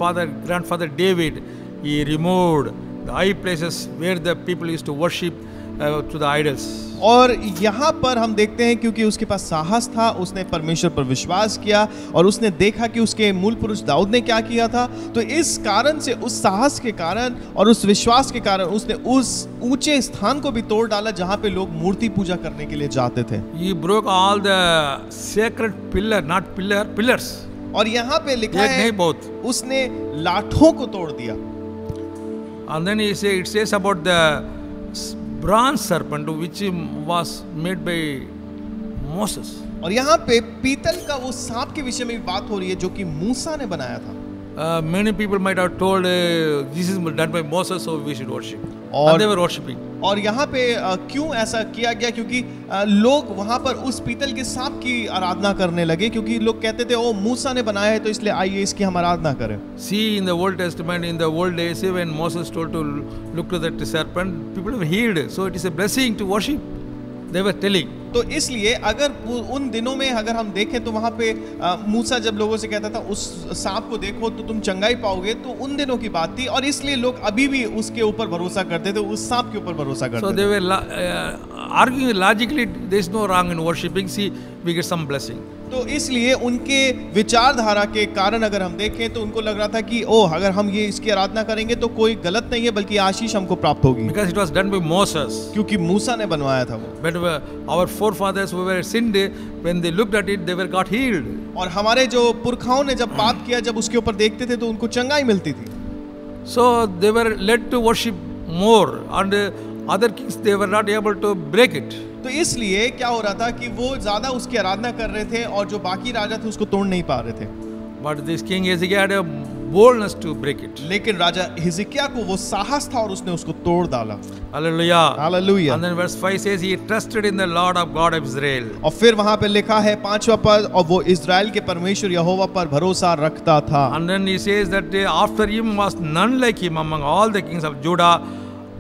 grandfather David, he removed the high places where the people used to worship to the idols. और यहाँ पर हम देखते हैं क्योंकि उसके पास साहस था, उसने परमेश्वर पर विश्वास किया और उसने देखा कि उसके मूल पुरुष दाऊद ने क्या किया था, तो इस कारण से, उस साहस के कारण और उस विश्वास के कारण उसने उस ऊंचे स्थान को भी तोड़ डाला जहाँ पे लोग मूर्ति पूजा करने के लिए जाते थे। He broke all the sacred pillars. और यहाँ पे लिखा है उसने लाठों को तोड़ दिया। And then it says about the bronze serpent which was made by Moses. और यहाँ पे पीतल का वो सांप के विषय में बात हो रही है जो कि मूसा ने बनाया था। Many people might have told this is done by Moses, so we should worship. और and they were worshiping. और यहाँ पे क्यों ऐसा किया गया, क्योंकि लोग वहाँ पर उस पीतल के सांप की आराधना करने लगे, क्योंकि लोग कहते थे ओ मूसा ने बनाया है तो इसलिए आइए इसकी हम आराधना करें। See, in the Old Testament, in the old days, when Moses told to look to that serpent, people were healed. So it is a blessing to worship. They were telling. तो इसलिए अगर उन दिनों में अगर हम देखें तो वहां पे मूसा जब लोगों से कहता था उस सांप को देखो तो तुम चंगाई पाओगे, तो उन दिनों की बात थी और इसलिए लोग अभी भी उसके ऊपर भरोसा करते थे, उस सांप के ऊपर भरोसा करते So थे। they were arguing logically, there is no wrong in worshipping. See, we get some blessing. तो इसलिए उनके विचारधारा के कारण अगर हम देखें तो उनको लग रहा था कि ओह अगर हम ये इसकी आराधना करेंगे तो कोई गलत नहीं है बल्कि आशीष हमको प्राप्त होगी, Because it was done by Moses. क्योंकि मूसा ने बनवाया था वो। But our forefathers who were sinned, when they looked at it, they were got healed. और हमारे जो पुरखाओं ने जब पाप किया, जब उसके ऊपर देखते थे तो उनको चंगाई मिलती थी। So they were led to worship more, and other kings they were not able to break it. तो इसलिए क्या हो रहा था कि वो ज्यादा उसकी आराधना कर रहे थे और जो बाकी राजा थे उसको तोड़ नहीं पा रहे थे। But this king Hezekiah had a boldness to break it. लेकिन राजा हिजकिय्याह को वो साहस था और उसने उसको तोड़ डाला। Hallelujah. Hallelujah. And then verse 5 says he trusted in the Lord of God of Israel. और फिर वहां पे लिखा है 5वां पद, और वो इजराइल के परमेश्वर यहोवा पर भरोसा रखता था। And then he says that after him was none like him among all the kings of Judah,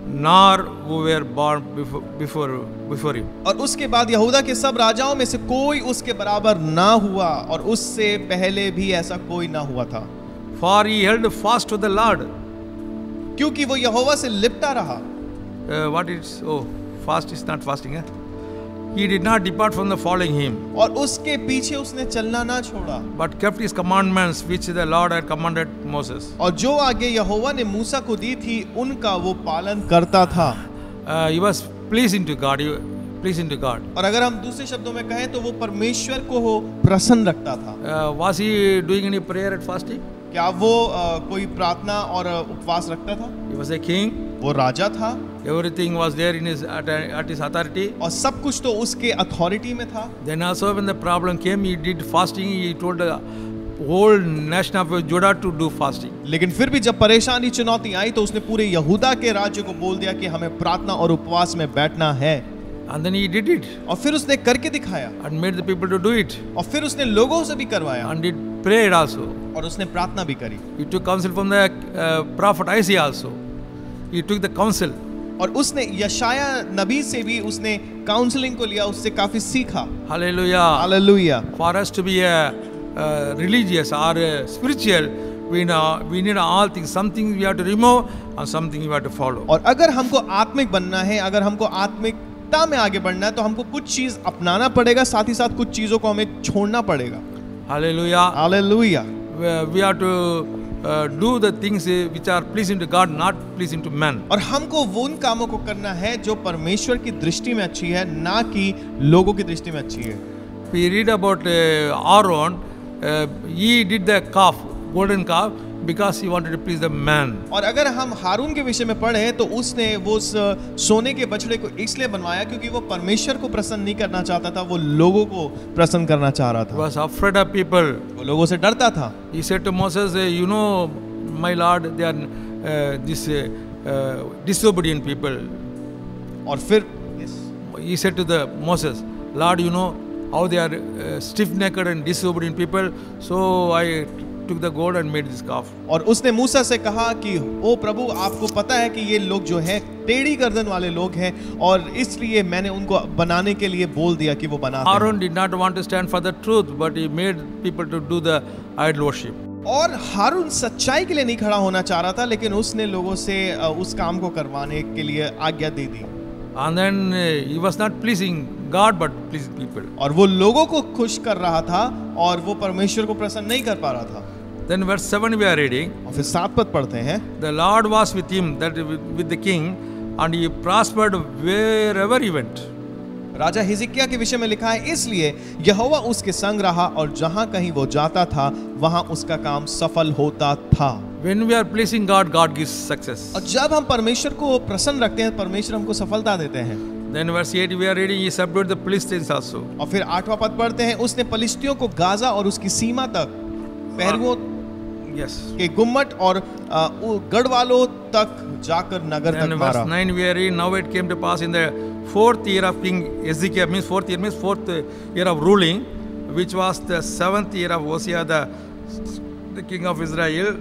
nor who were born before him. और उसके बाद यहूदा के सब राजाओं में से कोई उसके बराबर ना हुआ और उससे पहले भी ऐसा कोई ना हुआ था। For he held fast to the Lord. क्योंकि वो यहोवा से लिपटा रहा। What is fast is not fasting. He did not depart from the following him, और उसके पीछे उसने चलना ना छोड़ा, but kept his commandments which the Lord had commanded Moses. और जो आगे यहोवा ने मूसा को दी थी उनका वो पालन करता था। He was pleasing to God. Pleasing to God. और अगर हम दूसरे शब्दों में कहें तो वो परमेश्वर को वो प्रसन्न रखता था। Was he doing any prayer at fasting? क्या वो कोई प्रार्थना और उपवास रखता था? He was a king. वो राजा था Everything was there in his at his authority. और सब कुछ तो उसके अथॉरिटी में था। Then also when the problem came, he did fasting. He told the whole nation of Judah to do fasting. लेकिन फिर भी जब परेशानी चुनौती आई तो उसने पूरे यहूदा के राज्य को बोल दिया कि हमें प्रार्थना और उपवास में बैठना है। And then he did it. और फिर उसने करके दिखाया And made the people to do it. और फिर उसने लोगों से भी करवाया And did prayed also. और उसने प्रार्थना भी करी। He took counsel from the prophet Isaiah also. He took the counsel. और उसने यशाया नबी से भी उसने काउंसलिंग को लिया, उससे काफी सीखा। Hallelujah. Hallelujah. For us to be religious or spiritual, we need all things. Something we have to remove and something we have to follow. और अगर हमको आत्मिक बनना है, अगर हमको आत्मिकता में आगे बढ़ना है तो हमको कुछ चीज अपनाना पड़ेगा, साथ ही साथ कुछ चीजों को हमें छोड़ना पड़ेगा। Hallelujah. Hallelujah. We have to do the things which are pleasing to God, not pleasing to man. और हमको वो उन कामों को करना है जो परमेश्वर की दृष्टि में अच्छी है, ना कि लोगों की दृष्टि में अच्छी है। We read about Aaron. He did the calf, golden calf, because he wanted to please the man. और अगर हम हारून के विषय में पढ़े तो उसने वो सोने के बछड़े को इसलिए बनवाया क्योंकि वो परमेश्वर को प्रसन्न नहीं करना चाहता था, वो लोगों को प्रसन्न करना चाह रहा He था। was afraid of people. वो लोगों से डरता था। He said to Moses, you know, my Lord, they are this disobedient people. और फिर He said to the Moses, Lord, you know how they are stiff-necked and disobedient people. So I took the gold and made this calf. और उसने मूसा से कहा कि ओ प्रभु, आपको पता है कि ये लोग जो हैं टेढ़ी गर्दन वाले लोग हैं और इसलिए मैंने उनको बनाने के लिए बोल दिया कि वो बनाते हैं। Aaron did not want to stand for the truth, but he made people to do the idol worship. और हारून सच्चाई के लिए नहीं खड़ा होना चाह रहा था, लेकिन उसने लोगों से उस काम को करवाने के लिए आज्ञा दे दी। And then he was not pleasing God, but pleasing people. और वो लोगों को खुश कर रहा था और वो परमेश्वर को प्रसन्न नहीं कर पा रहा था। Then verse 7 we are reading. और फिर 7 पद पढ़ते हैं। The Lord was with him, that with the king, and he prospered wherever he went. राजा हिजकिय्याह के विषय में लिखा है, इसलिए यहोवा उसके संग रहा और जहां कहीं वो जाता था वहां उसका काम सफल होता था। When we are pleasing God, God gives success. और जब हम परमेश्वर को प्रसन्न रखते हैं, परमेश्वर हमको सफलता देते हैं। Then verse 8 we are reading, he subdued the Philistines also. और फिर 8वां पद पढ़ते हैं, उसने पलिश्तियों को गाजा और उसकी सीमा तक, पहरुओं Yes. के गुम्मट और गढ़वालों तक जाकर नगर तक Then verse मारा। 9 we are reading, now it came to pass in the 4th year of King Hezekiah, means 4th year of ruling, which was the 7th year of Hosea, the king of Israel,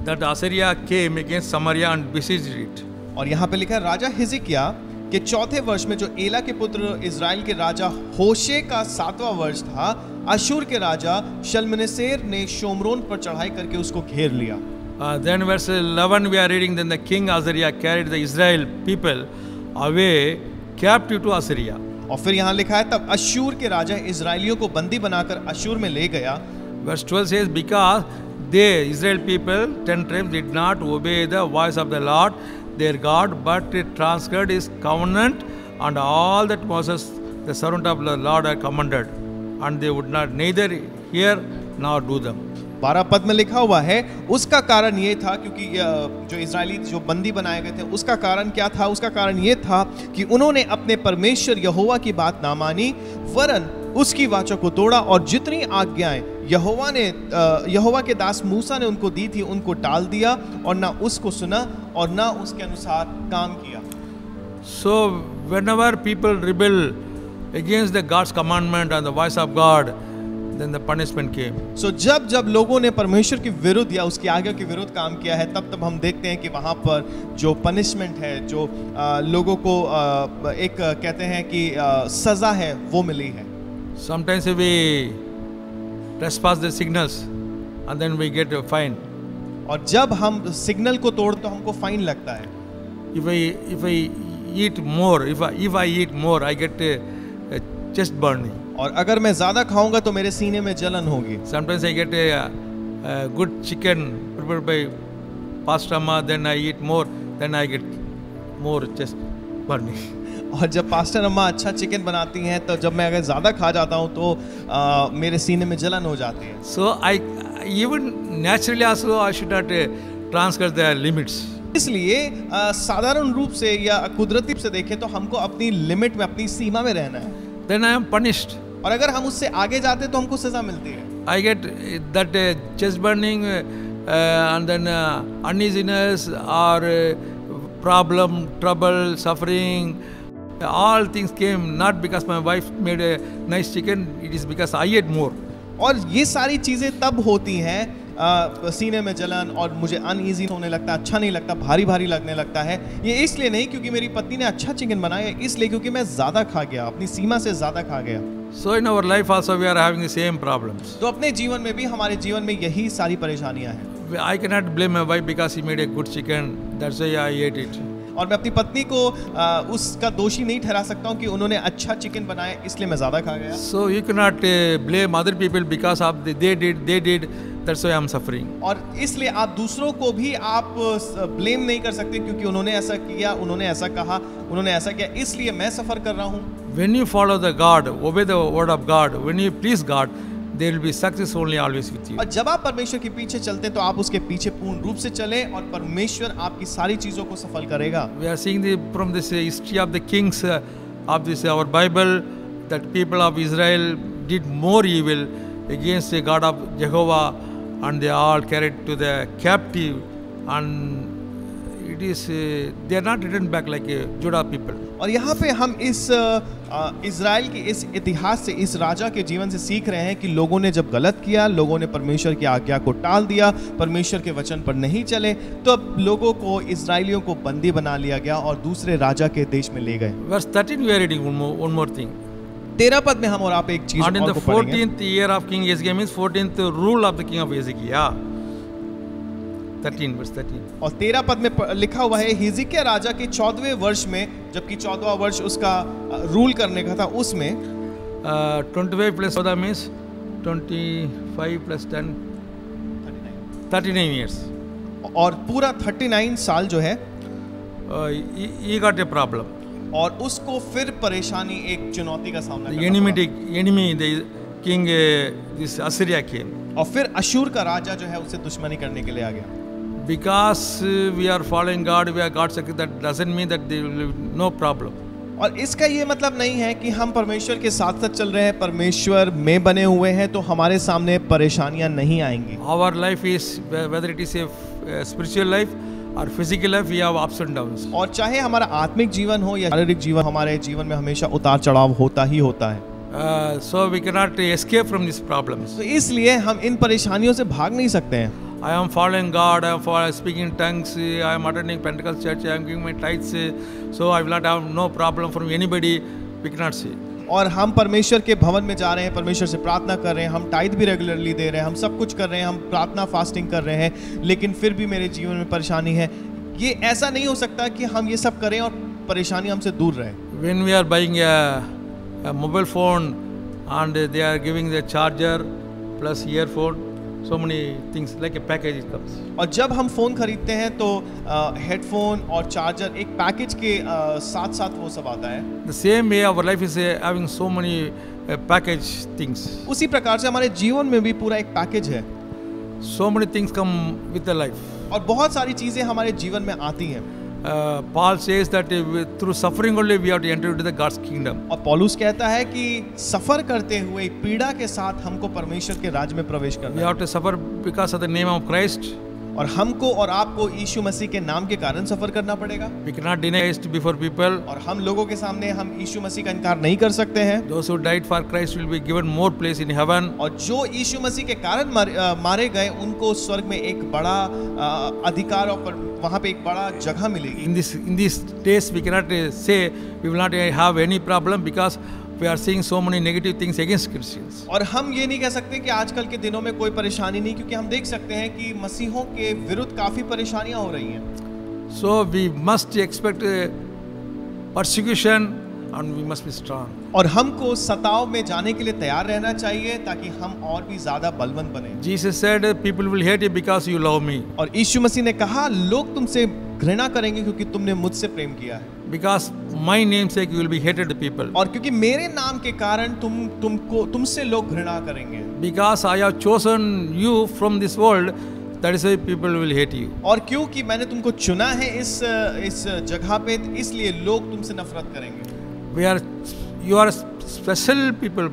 that Assyria came against Samaria and besieged it. और यहाँ पे लिखा है, राजा हिजकिय्याह कि चौथे वर्ष में जो एला के पुत्र इज़राइल के राजा होशे का 7वां वर्ष था, अशूर के राजा शल्मनेसेर ने शोमरोन पर चढ़ाई करके उसको घेर लिया। Then verse 11 we are reading, then the king Azariah carried the Israel people away captive to Assyria. और फिर यहाँ लिखा है तब अशूर के राजा इजराइलियों को बंदी बनाकर अशूर में ले गया। Verse 12 says, because they, Israel people, 10 tribes, did not obey the voice of the Lord their God, but transgressed his covenant and all that Moses, the servant of the Lord, had commanded, and they would not neither hear nor do them. 12 पद में लिखा हुआ है, उसका कारण ये था, क्योंकि जो इजरायली जो बंदी बनाए गए थे, उसका कारण क्या था? उसका कारण ये था कि उन्होंने अपने परमेश्वर यहोवा की बात ना मानी, वरन उसकी वाचा को तोड़ा, और जितनी आज्ञाएं यहोवा के दास मूसा ने उनको दी थी उनको टाल दिया, और ना उसको सुना और ना उसके अनुसार काम किया। So whenever people rebel against the God's commandment and the voice of God, then the punishment came. So जब लोगों ने परमेश्वर के विरुद्ध या उसकी आज्ञा के विरुद्ध काम किया है, तब हम देखते हैं कि वहाँ पर जो पनिशमेंट है, जो लोगों को एक कहते हैं कि सजा है, वो मिली है। Sometimes we trespass the signals and then we get a fine. और जब हम सिग्नल को तोड़ तो हमको फाइन लगता है। If I eat more, if I eat more, I get a chest burning. और अगर मैं ज्यादा खाऊंगा तो मेरे सीने में जलन होगी। Sometimes I get a good chicken prepared by Pastor Amma, then I eat more, then I get more chest burning. और जब पास्टर अम्मा अच्छा चिकन बनाती हैं तो जब मैं अगर ज़्यादा खा जाता हूँ तो मेरे सीने में जलन हो जाती है। So I even naturally also I should not transgress the limits. इसलिए साधारण रूप से या कुदरती से देखें तो हमको अपनी लिमिट में, अपनी सीमा में रहना है। Then I am punished. और अगर हम उससे आगे जाते तो हमको सजा मिलती है। I get that chest burning and then uneasiness or problem, trouble, suffering. All things came not because my wife made a nice chicken, it is because I ate more. और ये सारी चीज़ें तब होती हैं, सीने में जलन और मुझे अनईजी होने लगता है, अच्छा नहीं लगता, भारी भारी लगने लगता है। ये इसलिए नहीं क्योंकि मेरी पत्नी ने अच्छा चिकन बनाया, इसलिए क्योंकि मैं ज़्यादा खा गया, अपनी सीमा से ज़्यादा खा गया। So in our life also we are having the same problems. तो अपने जीवन में भी, हमारे जीवन में यही सारी परेशानियां हैं। I cannot blame my wife because she made a good chicken, that's why I ate it. और मैं अपनी पत्नी को उसका दोषी नहीं ठहरा सकता हूँ कि उन्होंने अच्छा चिकन बनाया इसलिए मैं ज़्यादा खा गया। So you cannot blame other people because of they did, that's why I am suffering. और इसलिए आप दूसरों को भी आप ब्लेम नहीं कर सकते क्योंकि उन्होंने ऐसा किया, उन्होंने ऐसा कहा, उन्होंने ऐसा किया, इसलिए मैं सफ़र कर रहा हूँ। When you follow the God, obey the word of God, when you please God, there will be success only always with you. और जब आप परमेश्वर के पीछे चलते हैं तो आप उसके पीछे पूर्ण रूप से चलें और परमेश्वर आपकी सारी चीजों को सफल करेगा। We are seeing from this history of the kings of this our Bible that people of Israel did more evil against the God of Jehovah and they all carried to the captive and it is they are not returned back like Judah people. और यहाँ पे हम इस Israel के इस इतिहास से, इस राजा के जीवन से सीख रहे हैं कि लोगों ने जब गलत किया, लोगों ने परमेश्वर की आज्ञा को टाल दिया, परमेश्वर के वचन पर नहीं चले, तो अब लोगों को, इज़राइलियों को बंदी बना लिया गया और दूसरे राजा के देश में ले गए। Verse 13 we are reading one more thing. 13 पद में हम और आप एक चीज And in और the को पढ़ेंगे। 14th year of King Hezekiah means 14th rule of the king of Hezekiah. 13 verse 13. और 13 पद में लिखा हुआ है, हिजकिय्याह राजा के 14वें वर्ष में, जबकि 14वां वर्ष उसका रूल करने का था, उसमें 25 plus 14 means 25 plus 10 39 years. और पूरा 39 साल जो है He got a problem. और उसको फिर परेशानी, एक चुनौती का सामना The करना पड़ा। enemy, the king this Assyria came. और फिर अशूर का राजा जो है उसे दुश्मनी करने के लिए आ गया। Because we are following God, we are God's secretary, that doesn't mean that there will be no problem. और इसका ये मतलब नहीं है कि हम परमेश्वर के साथ साथ चल रहे हैं, परमेश्वर में बने हुए हैं तो हमारे सामने परेशानियां नहीं आएंगी। Our life is, whether it is a spiritual life or physical life, we have ups and downs. और चाहे हमारा आत्मिक जीवन हो या शारीरिक जीवन, हमारे जीवन में हमेशा उतार चढ़ाव होता ही होता है। So we cannot escape from these problems. तो इसलिए हम इन परेशानियों से भाग नहीं सकते हैं। I am following God, I am speaking in tongues, I am attending Pentecost church, I am giving my tithes, so I will not have no problem from anybody. We cannot say. और हम परमेश्वर के भवन में जा रहे हैं, परमेश्वर से प्रार्थना कर रहे हैं, हम टाइथ भी रेगुलरली दे रहे हैं, हम सब कुछ कर रहे हैं, हम प्रार्थना फास्टिंग कर रहे हैं, लेकिन फिर भी मेरे जीवन में परेशानी है। ये ऐसा नहीं हो सकता कि हम ये सब करें और परेशानी हमसे दूर रहे। When we are buying a mobile phone and they are giving the charger plus earphone, so many things like a package it comes. और जब हम फ़ोन खरीदते हैं तो हेडफोन और चार्जर एक पैकेज के साथ साथ वो सब आता है। The same way our life is having so many package things. उसी प्रकार से हमारे जीवन में भी पूरा एक पैकेज है। So many things come with the life. और बहुत सारी चीज़ें हमारे जीवन में आती हैं। Paul says that through suffering only we have to enter into the God's kingdom. और पौलुस कहता है कि सफर करते हुए पीड़ा के साथ हमको परमेश्वर के राज्य में प्रवेश We करना है। have to suffer because of the name of Christ. और हमको और आपको यीशु मसीह के नाम के कारण सफर करना पड़ेगा। We cannot deny Christ before people. और हम लोगों के सामने हम यीशु मसीह का इनकार नहीं कर सकते हैं। Those who died for Christ will be given more place in heaven. और जो यीशु मसीह के कारण मारे गए उनको स्वर्ग में एक बड़ा अधिकार और वहाँ पे एक बड़ा जगह मिलेगी। In these days we cannot say we will not have any problem because we are seeing so many negative things against Christians. और हम ये नहीं कह सकते कि आजकल के दिनों में कोई परेशानी नहीं, क्योंकि हम देख सकते हैं कि मसीहों के विरुद्ध काफी परेशानियां हो रही हैं। So we must expect persecution and we must be strong. और हमको सताव में जाने के लिए तैयार रहना चाहिए ताकि हम और भी ज्यादा बलवंत बने। Jesus said, people will hate you because you love me. और यीशु मसीह ने कहा लोग तुमसे घृणा करेंगे क्योंकि तुमने मुझसे प्रेम किया है। Because my name's sake you will be hated the people. और क्योंकि मेरे नाम के कारण तुमसे लोग घृणा करेंगे। Because I have chosen you from this world, that is why people will hate you. और क्योंकि मैंने तुमको चुना है इस जगह पे, इसलिए लोग तुमसे नफरत करेंगे। You are special people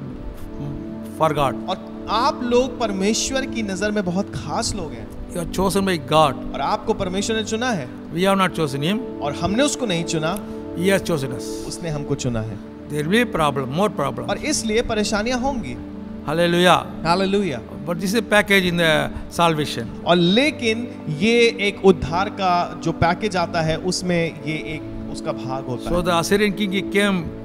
for God. और आप लोग परमेश्वर की नजर में बहुत खास लोग हैं। You are chosen by God. और आपको परमेश्वर ने चुना है। We have not chosen him. और हमने उसको नहीं चुना, He has chosen us. उसने हमको चुना है। There will be problem, more problem. और इसलिए परेशानियां होंगी। Hallelujah. Hallelujah. But this is a package in the salvation. और लेकिन ये एक उद्धार का जो पैकेज आता है उसमें ये एक उसका भाग होता So है। the Assyrian king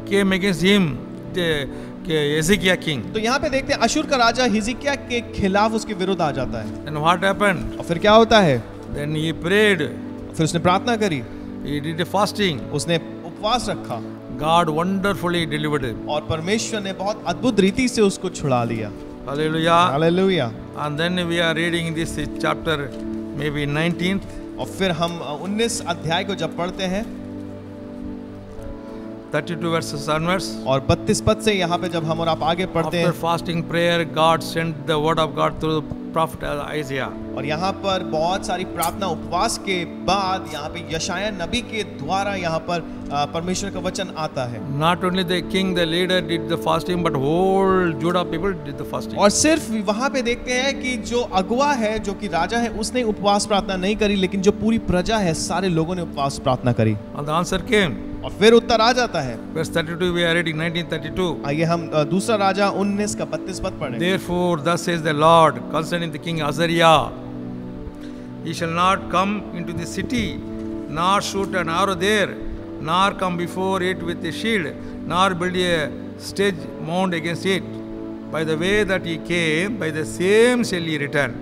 came against him, the Hezekiah king. तो यहाँ पे देखते हैं अशूर का राजा हिजकिय्याह के खिलाफ उसके विरुद्ध आ जाता है। And what happened? और फिर क्या होता है? Then he prayed. फिर उसने प्रार्थना करी, He did a fasting. उसने उपवास रखा God wonderfully delivered him. और परमेश्वर ने बहुत अद्भुत रीति से उसको छुड़ा लिया। Hallelujah. Hallelujah. And then we are reading this chapter, maybe 19th. और फिर हम 19 अध्याय को जब पढ़ते हैं 32 verses onwards. और 32 पद से यहाँ पे जब हम और आप आगे पढ़ते After हैं, fasting prayer, God sent the word of God through the prophet Isaiah. और यहाँ पर बहुत सारी प्रार्थना उपवास के बाद यहाँ पे यशायाह नबी के द्वारा यहाँ पर परमेश्वर का वचन आता है। Not only the king, the leader did the fasting, but whole Judah people did the fasting. और सिर्फ वहाँ पे देखते हैं कि जो अगुआ है, जो कि राजा है, उसने उपवास प्रार्थना नहीं करी, लेकिन जो पूरी प्रजा है सारे लोगों ने उपवास प्रार्थना करी। And the answer came. और फिर उत्तर आ जाता है। Verse 32 we are reading 1932. आइए हम दूसरा राजा 19 का 32 पद पढ़ें। Therefore thus says the Lord concerning the king Azariah, he shall not come into the city, nor shoot an arrow there, nor come before it with a shield, nor build a stage mount against it. By the way that he came, by the same shall he return,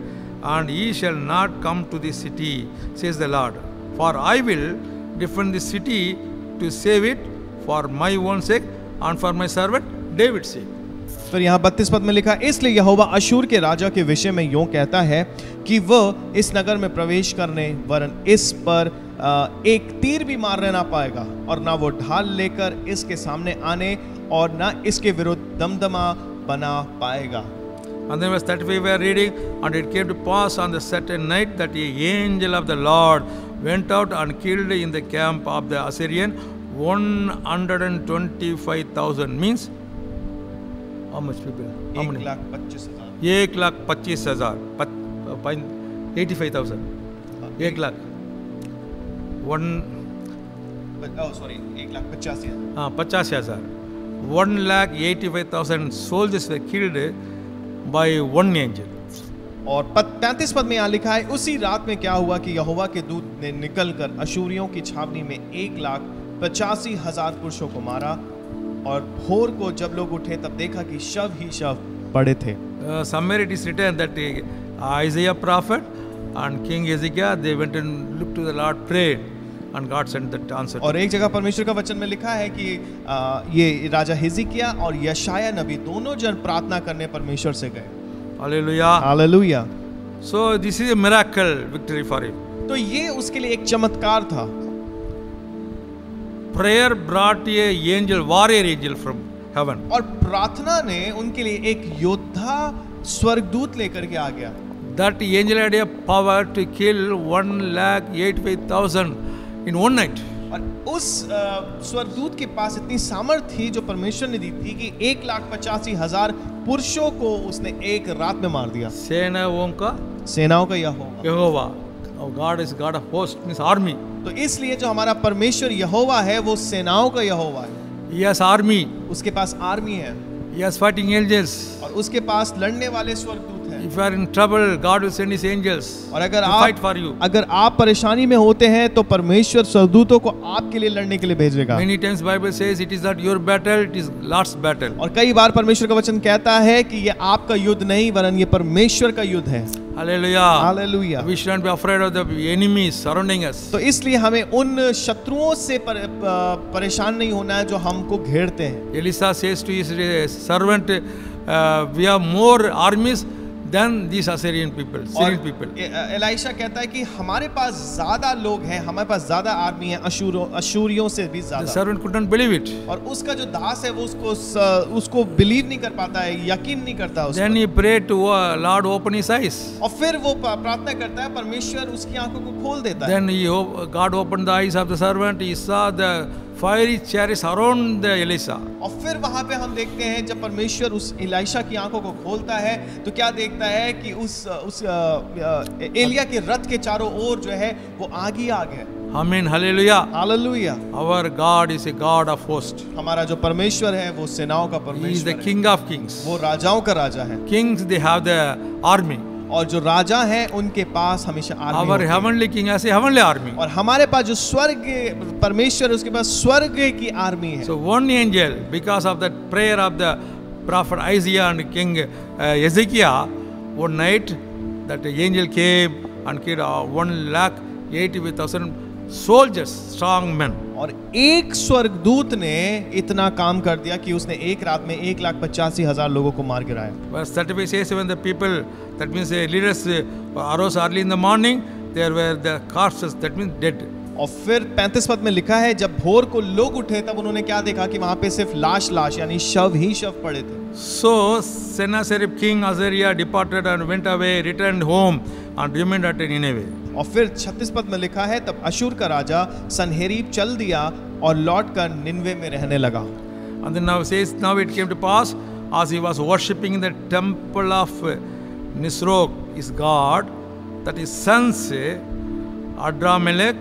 and he shall not come to the city, says the Lord. For I will defend the city to save it for my own sake and for my servant David's sake. फिर यहाँ 32 पद में लिखा, इसलिए यहोवा अशूर के राजा के विषय में यूं कहता है कि वह इस नगर में प्रवेश करने वरन इस पर एक तीर भी मारने ना पाएगा, और ना वो ढाल लेकर इसके सामने आने और ना इसके विरुद्ध दमदमा बना पाएगा। And then verse 35 we are reading, and it came to pass on the certain night that the angel of the Lord went out and killed in the camp of the Assyrian 125,000. Means how much people? How many? 1,25,000। 85,000. 1 lakh. 50,000. 1,85,000 soldiers were killed by one angel. और 35 पद में यहाँ लिखा है, उसी रात में क्या हुआ कि यहोवा के दूत ने निकलकर अशूरियों की छावनी में 1,85,000 पुरुषों को मारा। और भोर को जब लोग उठे तब देखा कि शव ही शव पड़े थे। Somewhere it is written that Isaiah prophet and King Hezekiah, they went and looked to the Lord, prayed, and God sent that answer. और एक जगह परमेश्वर का वचन में लिखा है कि ये राजा हिजकिय्याह और यशायाह नबी दोनों जन प्रार्थना करने परमेश्वर से गए। Hallelujah. Hallelujah. So this is a miracle victory for him. तो ये उसके लिए एक चमत्कार था। Prayer brought a angel, warrior angel from heaven. और प्रार्थना ने उनके लिए एक योद्धा स्वर्गदूत लेकर के आ गया। That angel had a power to kill 1,85,000 in one night. और उस स्वर्गदूत के पास इतनी सामर्थ्य थी जो परमेश्वर ने दी थी कि 1,85,000 पुरुषों को उसने एक रात में मार दिया। सेना ओम का सेनाओं का यहोवा। यहोवा, और God is God of hosts, means army. तो इसलिए जो हमारा परमेश्वर यहोवा है वो सेनाओं का यहोवा है। He has army. उसके पास आर्मी है He has fighting angels. और उसके पास लड़ने वाले स्वर्गदूत हैं। If you are in trouble, God will send His angels और अगर to fight for you. अगर आप परेशानी में होते हैं तो परमेश्वर स्वर्गदूतों को आपके लिए लड़ने के लिए भेजेगा। Many times Bible says it is not your battle, it is Lord's battle. और कई बार परमेश्वर का वचन कहता है कि ये आपका युद्ध नहीं वरन ये परमेश्वर का युद्ध है। Hallelujah. Hallelujah. We should not be afraid of the enemies surrounding us. तो इसलिए हमें उन शत्रुओं से परेशान नहीं होना है जो हमको घेरते हैं। Elisha says to his servant, we have more armies than these Assyrian people, Syrian people. Elisha कहता है कि हमारे पास ज्यादा लोग हैं, हमारे पास ज्यादा आर्मी है अशूरियों से भी The ज्यादा। servant could not believe it. और उसका जो दास है वो उसको बिलीव नहीं कर पाता है, यकीन नहीं करता उस Then पर। he prayed to Lord, open his eyes. और फिर वो प्रार्थना करता है, परमेश्वर उसकी आंखों को खोल देता है। Then God opened the eyes of the servant. He saw the fiery chariots around the Elisha. और फिर वहां पे हम देखते हैं जब परमेश्वर उस एलीशा की आंखों को खोलता है तो क्या देखता है कि उस एलिया के रथ के चारों ओर जो है वो आग ही आग है। Amen. Hallelujah. Hallelujah. Our God is a God of hosts. हमारा जो परमेश्वर है वो सेनाओं का He is the परमेश्वर है। King of kings. वो राजाओं का राजा है Kings, they have the army. और जो राजा है उनके पास हमेशा आर्मी Our होती है। heavenly King has a heavenly army. और हमारे पास जो स्वर्ग परमेश्वर उसके पास स्वर्ग की आर्मी है। So one angel, because of that prayer of the prophet Isaiah and King Hezekiah, one night that angel came and killed 1,85,000 soldiers, strong men. और एक स्वर्गदूत ने इतना काम कर दिया कि उसने एक रात में 1,85,000 लोगों को मार गिराया। Verse 35 says when the people, that means the leaders arose early in the morning, there were the corpses, that means dead. और फिर 35 पद में लिखा है जब भोर को लोग उठे तब उन्होंने क्या देखा कि वहां पे सिर्फ लाश यानी शव ही शव पड़े थे। So Sennacherib king Azariah departed and went away, returned home and remained at Nineveh. और फिर 36 पद में लिखा है तब अशूर का राजा सनहेरीब चल दिया और लौटकर निनवे में रहने लगा। And then now says, now it came to pass as he was worshipping in the temple of Nisroch, his god, that his sons Adramelech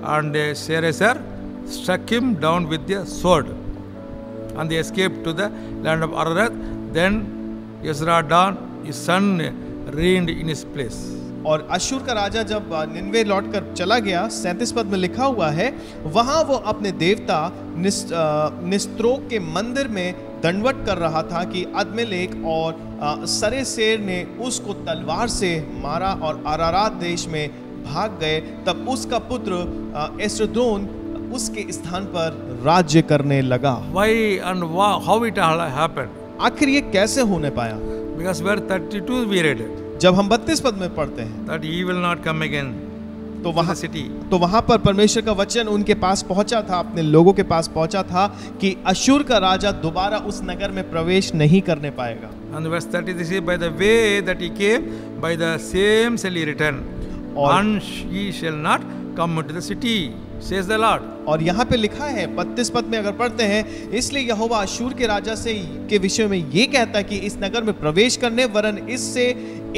and Sharezer struck him down with their sword, and they escaped to the land of Ararat. Then Esarhaddon, his son, reigned in his place. और अशूर का राजा जब निनवे लौटकर चला गया 37 पद में लिखा हुआ है वहां वो अपने देवता निस्त्रोक के मंदिर में दंडवत कर रहा था कि अदमेलेक और सरेसेर ने उसको तलवार से मारा और अरारात देश में भाग गए। तब उसका पुत्र एस्द्रोन उसके स्थान पर राज्य करने लगा। Why and how it happened? आखिर ये कैसे होने पाया? Because verse 32 we read it, जब हम 32 पद में पढ़ते हैं that he will not come again तो to the city. वहां पर परमेश्वर का वचन उनके पास पहुंचा था, अपने लोगों के पास पहुंचा था कि अशूर का राजा दोबारा उस नगर में प्रवेश नहीं करने पाएगा। And verse 33, by the way that he came, by the same shall he return, and he shall not come into the city, says the Lord. और यहाँ पे लिखा है 32 पद में अगर पढ़ते हैं, इसलिए यहोवा अशूर के राजा से के विषय में ये कहता है कि इस नगर में प्रवेश करने वरन इससे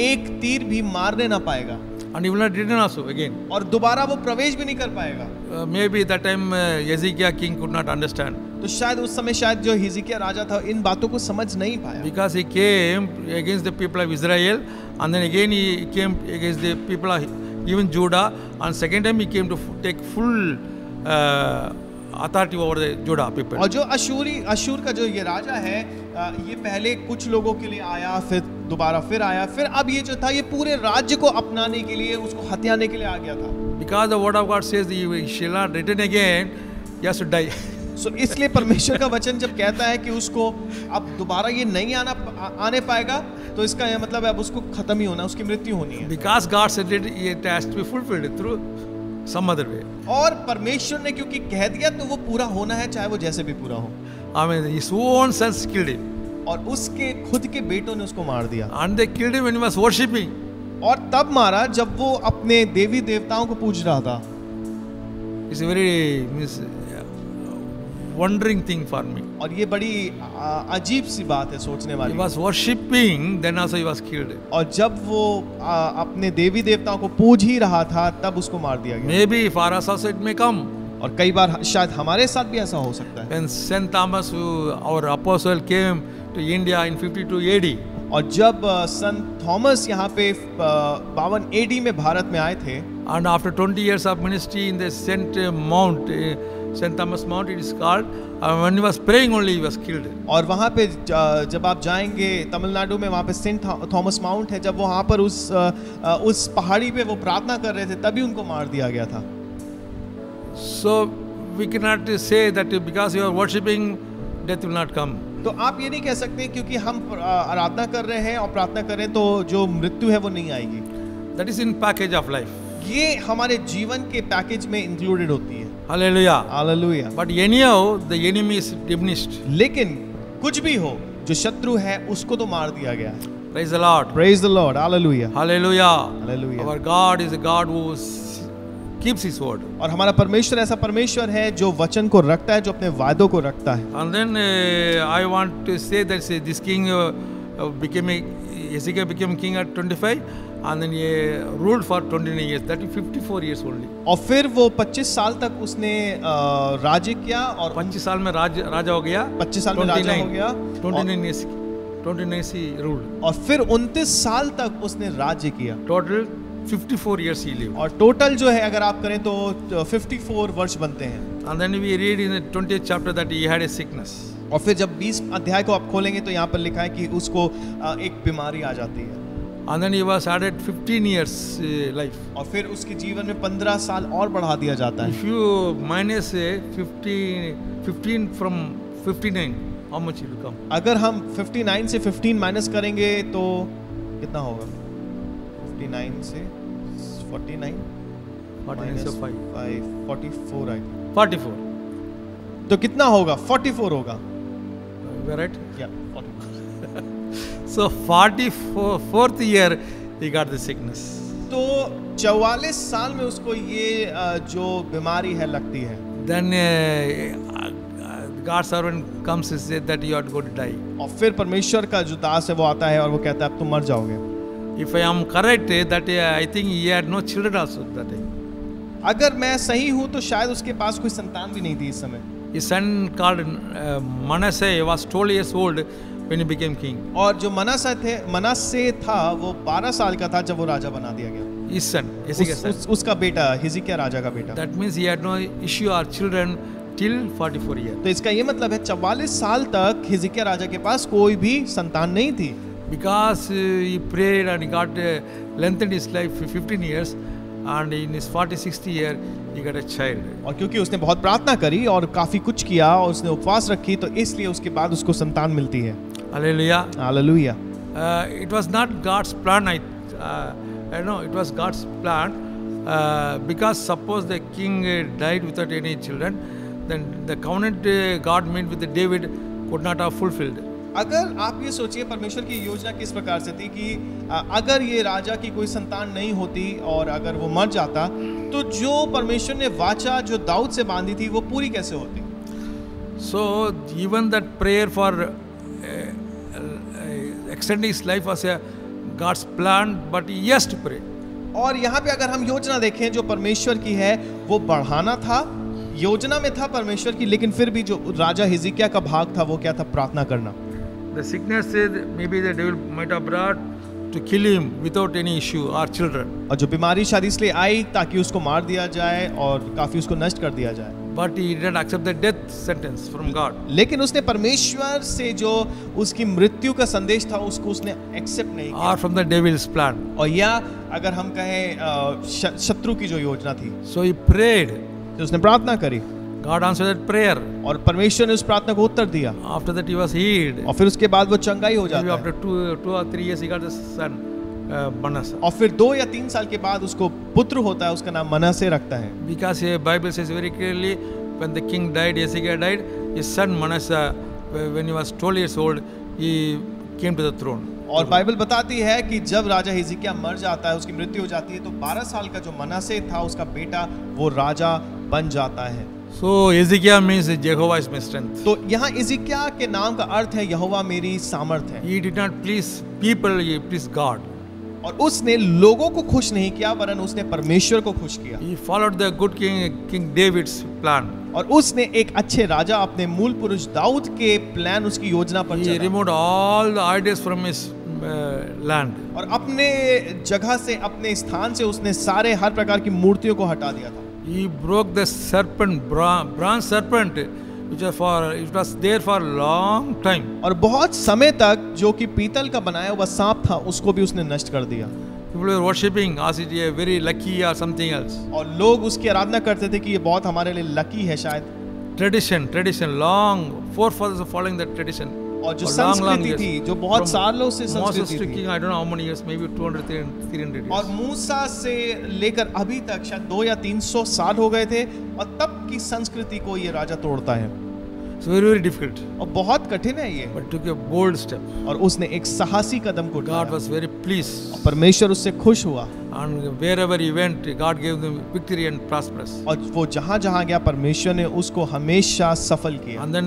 एक तीर भी मारने ना पाएगा। and he will not return also again. और दोबारा वो प्रवेश भी नहीं कर पाएगा। Maybe that time Hezekiah king could not understand तो शायद उस समय शायद जो हिजकिय्याह राजा था इन बातों को समझ नहीं पाया, because he came against the people of Israel, and then again he came against the people of even Judah, and second time he came to take full authority over the Judah people. और जो अशूर का जो ये राजा है ये पहले कुछ लोगों के लिए आया, फिर दोबारा फिर आया, फिर अब ये जो था ये पूरे राज्य को अपनाने के लिए, उसको हथियाने के लिए आ गया था। Because the word of God says he shall not return again, he has to die. So इसलिए परमेश्वर का वचन जब कहता है कि उसको अब दोबारा ये नहीं आने पाएगा, तो इसका यह मतलब है अब उसको खत्म ही होना, उसकी मृत्यु होनी है। Because God said it has to be fulfilled through some other way. और परमेश्वर ने क्योंकि कह दिया तो वो पूरा होना है, चाहे वो जैसे भी पूरा हो। I mean, his own sons killed him. और उसके खुद के बेटों ने उसको मार दिया। And they killed him when he was worshipping. और तब मारा जब वो अपने देवी देवताओं को पूज रहा था। It's a very wondering thing for me. और ये बड़ी अजीब सी बात है सोचने He वाली। was worshipping, then also he was killed. और जब वो अपने देवी देवताओं को पूज ही रहा था तब उसको मार दिया गया। Maybe for us also it may come. और कई बार शायद हमारे साथ भी ऐसा हो सकता है। When Saint Thomas, our apostle, came to India in 52 AD, और जब संत थॉमस यहाँ पे 52 AD में भारत में आए थे, and after 20 years of ministry in the Saint Thomas Mount it is called, when he was praying only he was killed. और वहाँ पे जब आप जाएंगे तमिलनाडु में, वहाँ पे सेंट थॉमस माउंट है, जब वहाँ पर उस पहाड़ी पे वो प्रार्थना कर रहे थे तभी उनको मार दिया गया था। So we cannot say that because you are worshipping, death will not come. तो आप ये नहीं कह सकते क्योंकि हम आराधना कर रहे हैं और प्रार्थना कर रहे हैं तो जो मृत्यु है वो नहीं आएगी। That is in package of life. ये हमारे जीवन के पैकेज में इंक्लूडेड होती है। Hallelujah. Hallelujah. But anyhow, the enemy is diminished. लेकिन कुछ भी हो, जो शत्रु है उसको तो मार दिया गया है। Praise the Lord. Praise the Lord. Hallelujah. Hallelujah. Hallelujah. Our God is a God who keeps His word. और हमारा परमेश्वर ऐसा परमेश्वर है जो वचन को रखता है, जो अपने वादों को रखता है। And then I want to say that this king Hezekiah became king at 25, and then he ruled for 29 years. That is 54 years only. और फिर वो 25 साल तक उसने राज्य किया और 25 साल में राजा हो गया। 25 साल में राजा हो गया। 29 he ruled. और फिर 29 साल तक उसने राज्य किया। Total 54 years he lived. और टोटल जो है अगर आप करें तो 54 वर्ष बनते हैं। And then we read in the 20th chapter that he had a sickness. और फिर जब 20 अध्याय को आप खोलेंगे तो यहाँ पर लिखा है कि उसको एक बीमारी आ जाती है। And then he was added 15 years life. और फिर उसके जीवन में 15 साल और बढ़ा दिया जाता है। If you minus 15 from 59, how much it will come? अगर हम 59 से 15 माइनस करेंगे तो कितना होगा? 59 से 49 49 से 5. 44 आई थिंक। 44. तो कितना होगा? 44 होगा। You are right? या 44। So 44th year he got the sickness. तो 44 साल में उसको ये जो बीमारी है लगती है। Then God's servant comes and says that you are going to die. और फिर परमेश्वर का जो दास है वो आता है और वो कहता है अब तुम मर जाओगे। If I am correct, that I think he had no children also that time. अगर मैं सही हूँ तो शायद उसके पास कोई संतान भी नहीं थी इस समय। His son called Manasseh was 12 years old when he became king. और जो मनासे था वो 12 साल का था जब वो राजा बना दिया गया। His son, Hezekiah's son. उसका बेटा हिजकिय्याह राजा का बेटा। That means he had no issue or children till 44 years. तो इसका ये मतलब है 44 साल तक हिजकिय्याह राजा के पास कोई भी संतान नहीं थी। Because he prayed and he got lengthened his life for 15 years, and in his 46th year he got a child. और क्योंकि उसने बहुत प्रार्थना करी और काफी कुछ किया और उसने उपवास रखी तो इसलिए उसके बाद उसको संतान मिलती है। Hallelujah. Hallelujah. It was not God's plan. I know it was God's plan. Because suppose the king died without any children, then the covenant God made with David could not have fulfilled. अगर आप ये सोचिए परमेश्वर की योजना किस प्रकार से थी कि अगर ये राजा की कोई संतान नहीं होती और अगर वो मर जाता तो जो परमेश्वर ने वाचा जो दाऊद से बांधी थी वो पूरी कैसे होती। So even that prayer for extending his life was a God's plan, but he has to pray. और यहाँ पे अगर हम योजना देखें जो परमेश्वर की है, वो बढ़ाना था, योजना में था परमेश्वर की, लेकिन फिर भी जो राजा हिजकिय्याह का भाग था वो क्या था? प्रार्थना करना। The sickness said maybe the devil might have brought to kill him without any issue or children. और जो बीमारी शायद इसलिए आई ताकि उसको मार दिया जाए और काफी उसको नष्ट कर दिया जाए। But he didn't accept the death sentence from God. लेकिन उसने परमेश्वर से जो उसकी मृत्यु का संदेश था उसको उसने एक्सेप्ट नहीं किया। Or from the devil's plan. और या अगर हम कहें शत्रु की जो योजना थी, So he prayed. तो उसने प्रार्थना करी God answered that prayer. और परमेश्वर ने उस प्रार्थना को उत्तर दिया After that he was healed. और फिर उसके बाद वो चंगाई हो Maybe जाता है। after 2 or 3 years he got the son, Manasseh. और फिर 2 या 3 साल के बाद उसको पुत्र होता है, उसका नाम मनश्शे रखता है। Because the Bible says very clearly, when the king died, Hezekiah died, his son Manasseh, when he was 12 years old, he came to the throne. और बाइबल बताती है कि जब राजा हिजकिय्याह मर जाता है, उसकी मृत्यु हो जाती है, तो 12 साल का जो मनश्शे था उसका बेटा वो राजा बन जाता है। So Hezekiah means Jehovah is my strength. तो यहाँ हिजकिय्याह के नाम का अर्थ है यहोवा मेरी सामर्थ है। He did not please people, he pleased God. और उसने लोगों को खुश नहीं किया वरन उसने परमेश्वर को खुश किया। He followed the good King David's plan. और उसने एक अच्छे राजा अपने मूल पुरुष दाऊद के प्लान, उसकी योजना पर He चला removed all the idols from his land. और अपने जगह से, अपने स्थान से उसने सारे हर प्रकार की मूर्तियों को हटा दिया था। He broke the serpent, bronze serpent, it was there for a long time. और बहुत समय तक जो कि पीतल का बनाया हुआ सांप था उसको भी उसने नष्ट कर दिया। People were worshipping as it is very lucky or something else. और लोग उसकी आराधना करते थे कि ये बहुत हमारे लिए लकी है शायद। Tradition, long forefathers are following that tradition. और जो For long, long संस्कृति years. थी, जो बहुत From सालों से Moses संस्कृति to थी, king, I don't know how many years, maybe 200, 300 और years. मूसा से लेकर अभी तक शायद 2 या 300 साल हो गए थे, और तब की संस्कृति को ये राजा तोड़ता है। It's very, very difficult. और बहुत कठिन है ये। But took a bold step. और उसने एक साहसी कदम को God उठाया। was very pleased. परमेश्वर उससे खुश हुआ And wherever he went, God gave them victory and prosperous. और वो जहाँ जहाँ गया परमेश्वर ने उसको हमेशा सफल किया। And then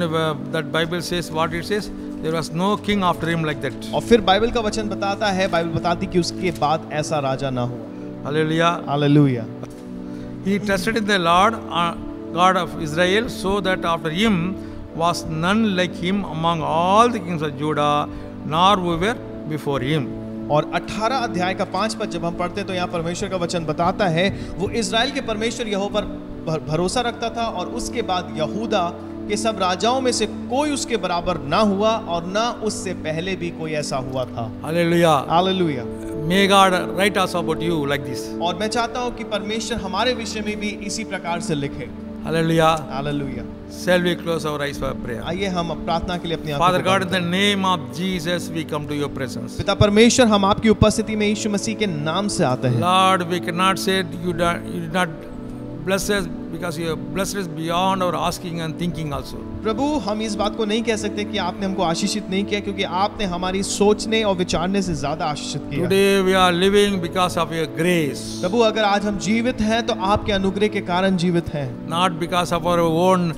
that Bible says what it says. There was no king after him like that. और फिर बाइबल का वचन बताता है, बाइबल बताती कि उसके बाद ऐसा राजा ना हुआ। Hallelujah. Hallelujah. He trusted in the Lord, God of Israel, so that after him was none like him among all the kings of Judah, nor we were before him. और 18 अध्याय का 5 पद जब हम पढ़ते तो यहाँ परमेश्वर का वचन बताता है, वो इज़राइल के परमेश्वर यहोवा पर भरोसा रखता था और उसके बाद यहूदा के सब राजाओं में से कोई उसके बराबर ना हुआ और ना उससे पहले भी कोई ऐसा हुआ था। Hallelujah. Hallelujah. May God write us about you like this. और मैं चाहता हूँ कि परमेश्वर हमारे विषय में भी इसी प्रकार से लिखे। Hallelujah. Hallelujah. Shall we close our eyes for prayer? आइए हम प्रार्थना के लिए अपनी आंखों Father को God, बंद in the करें। name of Jesus, we come to your presence. पिता परमेश्वर, हम आपकी उपस्थिति में यीशु मसीह के नाम से आते हैं। Lord, we cannot say you did not bless us because you have blessed us beyond our asking and thinking also. प्रभु, हम इस बात को नहीं कह सकते कि आपने हमको आशीषित नहीं किया, क्योंकि आपने हमारी सोचने और विचारने से ज्यादा आशीषित किया। Today we are living because of your grace, प्रभु, अगर आज हम जीवित हैं तो आपके अनुग्रह के कारण जीवित हैं, not because of our own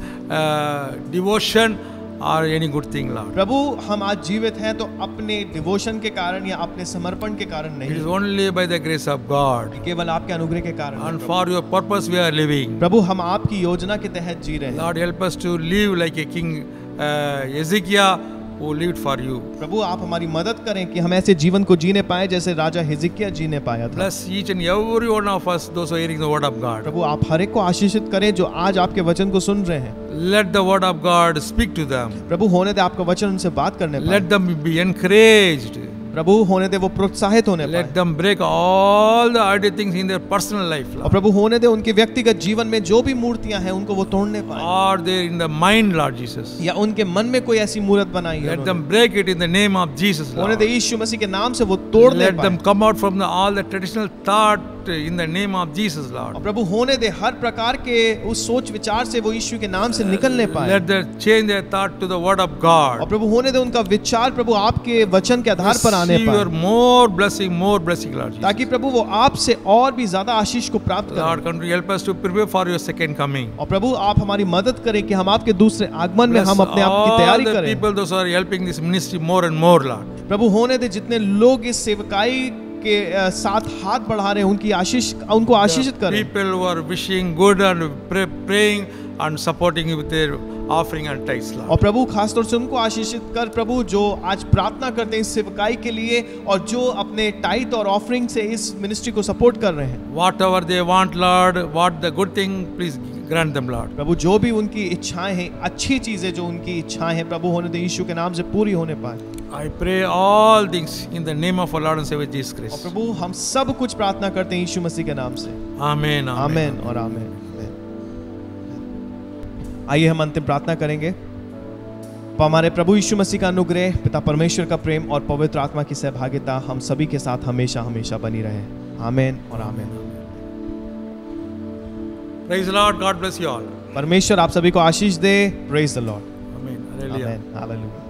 devotion or any good thing, Lord. प्रभु। हम आज जीवित हैं तो अपने डिवोशन के कारण या अपने समर्पण के कारण It नहीं, is only by the grace of God. केवल आपके अनुग्रह के कारण है, And Prabhu. for your purpose we are living. प्रभु, हम आपकी योजना के तहत जी रहे हैं। Lord, help us to live like a king Hezekiah who lived for you. प्रभु, आप हमारी मदद करें कि हम ऐसे जीवन को जीने पाए जैसे राजा हिजकिय्याह जीने पाया था। Bless each and every one of us, those who are hearing the word of God. प्रभु, आप हर एक को आशीषित करें जो आज आपके वचन को सुन रहे हैं। Let the word of God speak to them. प्रभु, होने दे आपका वचन उनसे बात करने पाए। Let them be encouraged. प्रभु, होने दे वो प्रोत्साहित होने Let पाए। them break all the idle things in their personal life, और Lord. प्रभु, होने दे उनके व्यक्तिगत जीवन में जो भी मूर्तियां हैं उनको वो तोड़ने पाए, Or they're in the mind, Lord Jesus. या उनके मन में कोई ऐसी मूर्त बनाई है Let उन्होंने। them break it in the name of Jesus, होने Lord. दे यीशु मसीह के नाम से वो तोड़ने Let पाए। them come out from all the traditional thought in the name of Jesus, और Lord. प्रभु, होने दे हर प्रकार के उस सोच विचार से वो यीशु के नाम से निकलने पाए। Let them change their thought to the word of और God. प्रभु, होने दे उनका विचार प्रभु आपके वचन के आधार पर आने Receive your पाए, more blessing, Lord Jesus. ताकि प्रभु वो आपसे और भी ज्यादा आशीष को प्राप्त करें। Lord, come to help us to prepare for your second coming. और प्रभु, आप हमारी मदद करें कि हम आपके दूसरे आगमन में Bless हम अपने आप की all तैयारी the करें। people those who are helping this ministry more and more, Lord. प्रभु, होने दे जितने लोग इस सेवकाई के साथ हाथ बढ़ा रहे हैं, उनको आशीषित करें। People who are wishing good and praying and supporting with their offering and tithes, Lord. और प्रभु खास तौर से उनको आशीषित कर प्रभु, जो आज प्रार्थना करते हैं इस सेवकाई के लिए और जो अपने टाइट और ऑफरिंग से इस मिनिस्ट्री को सपोर्ट कर रहे हैं। Whatever they want, Lord, what the good thing, please grant them, Lord. प्रभु जो भी उनकी इच्छाएं हैं, अच्छी चीजें जो उनकी इच्छाएं हैं प्रभु होने दे, यीशु के नाम से पूरी होने पाए। I pray all things in the name of our Lord and Savior Jesus और Christ. प्रभु हम सब कुछ प्रार्थना करते हैं यीशु मसीह के नाम से। Amen. आमेन और आमेन। आइए हम अंतिम प्रार्थना करेंगे। हमारे प्रभु यीशु मसीह का अनुग्रह, पिता परमेश्वर का प्रेम और पवित्र आत्मा की सहभागिता हम सभी के साथ हमेशा हमेशा बनी रहे। आमेन और आमेन। Praise the Lord. God bless you all. परमेश्वर आप सभी को आशीष दे। Praise the lord. Amen. Hallelujah. Amen. Hallelujah.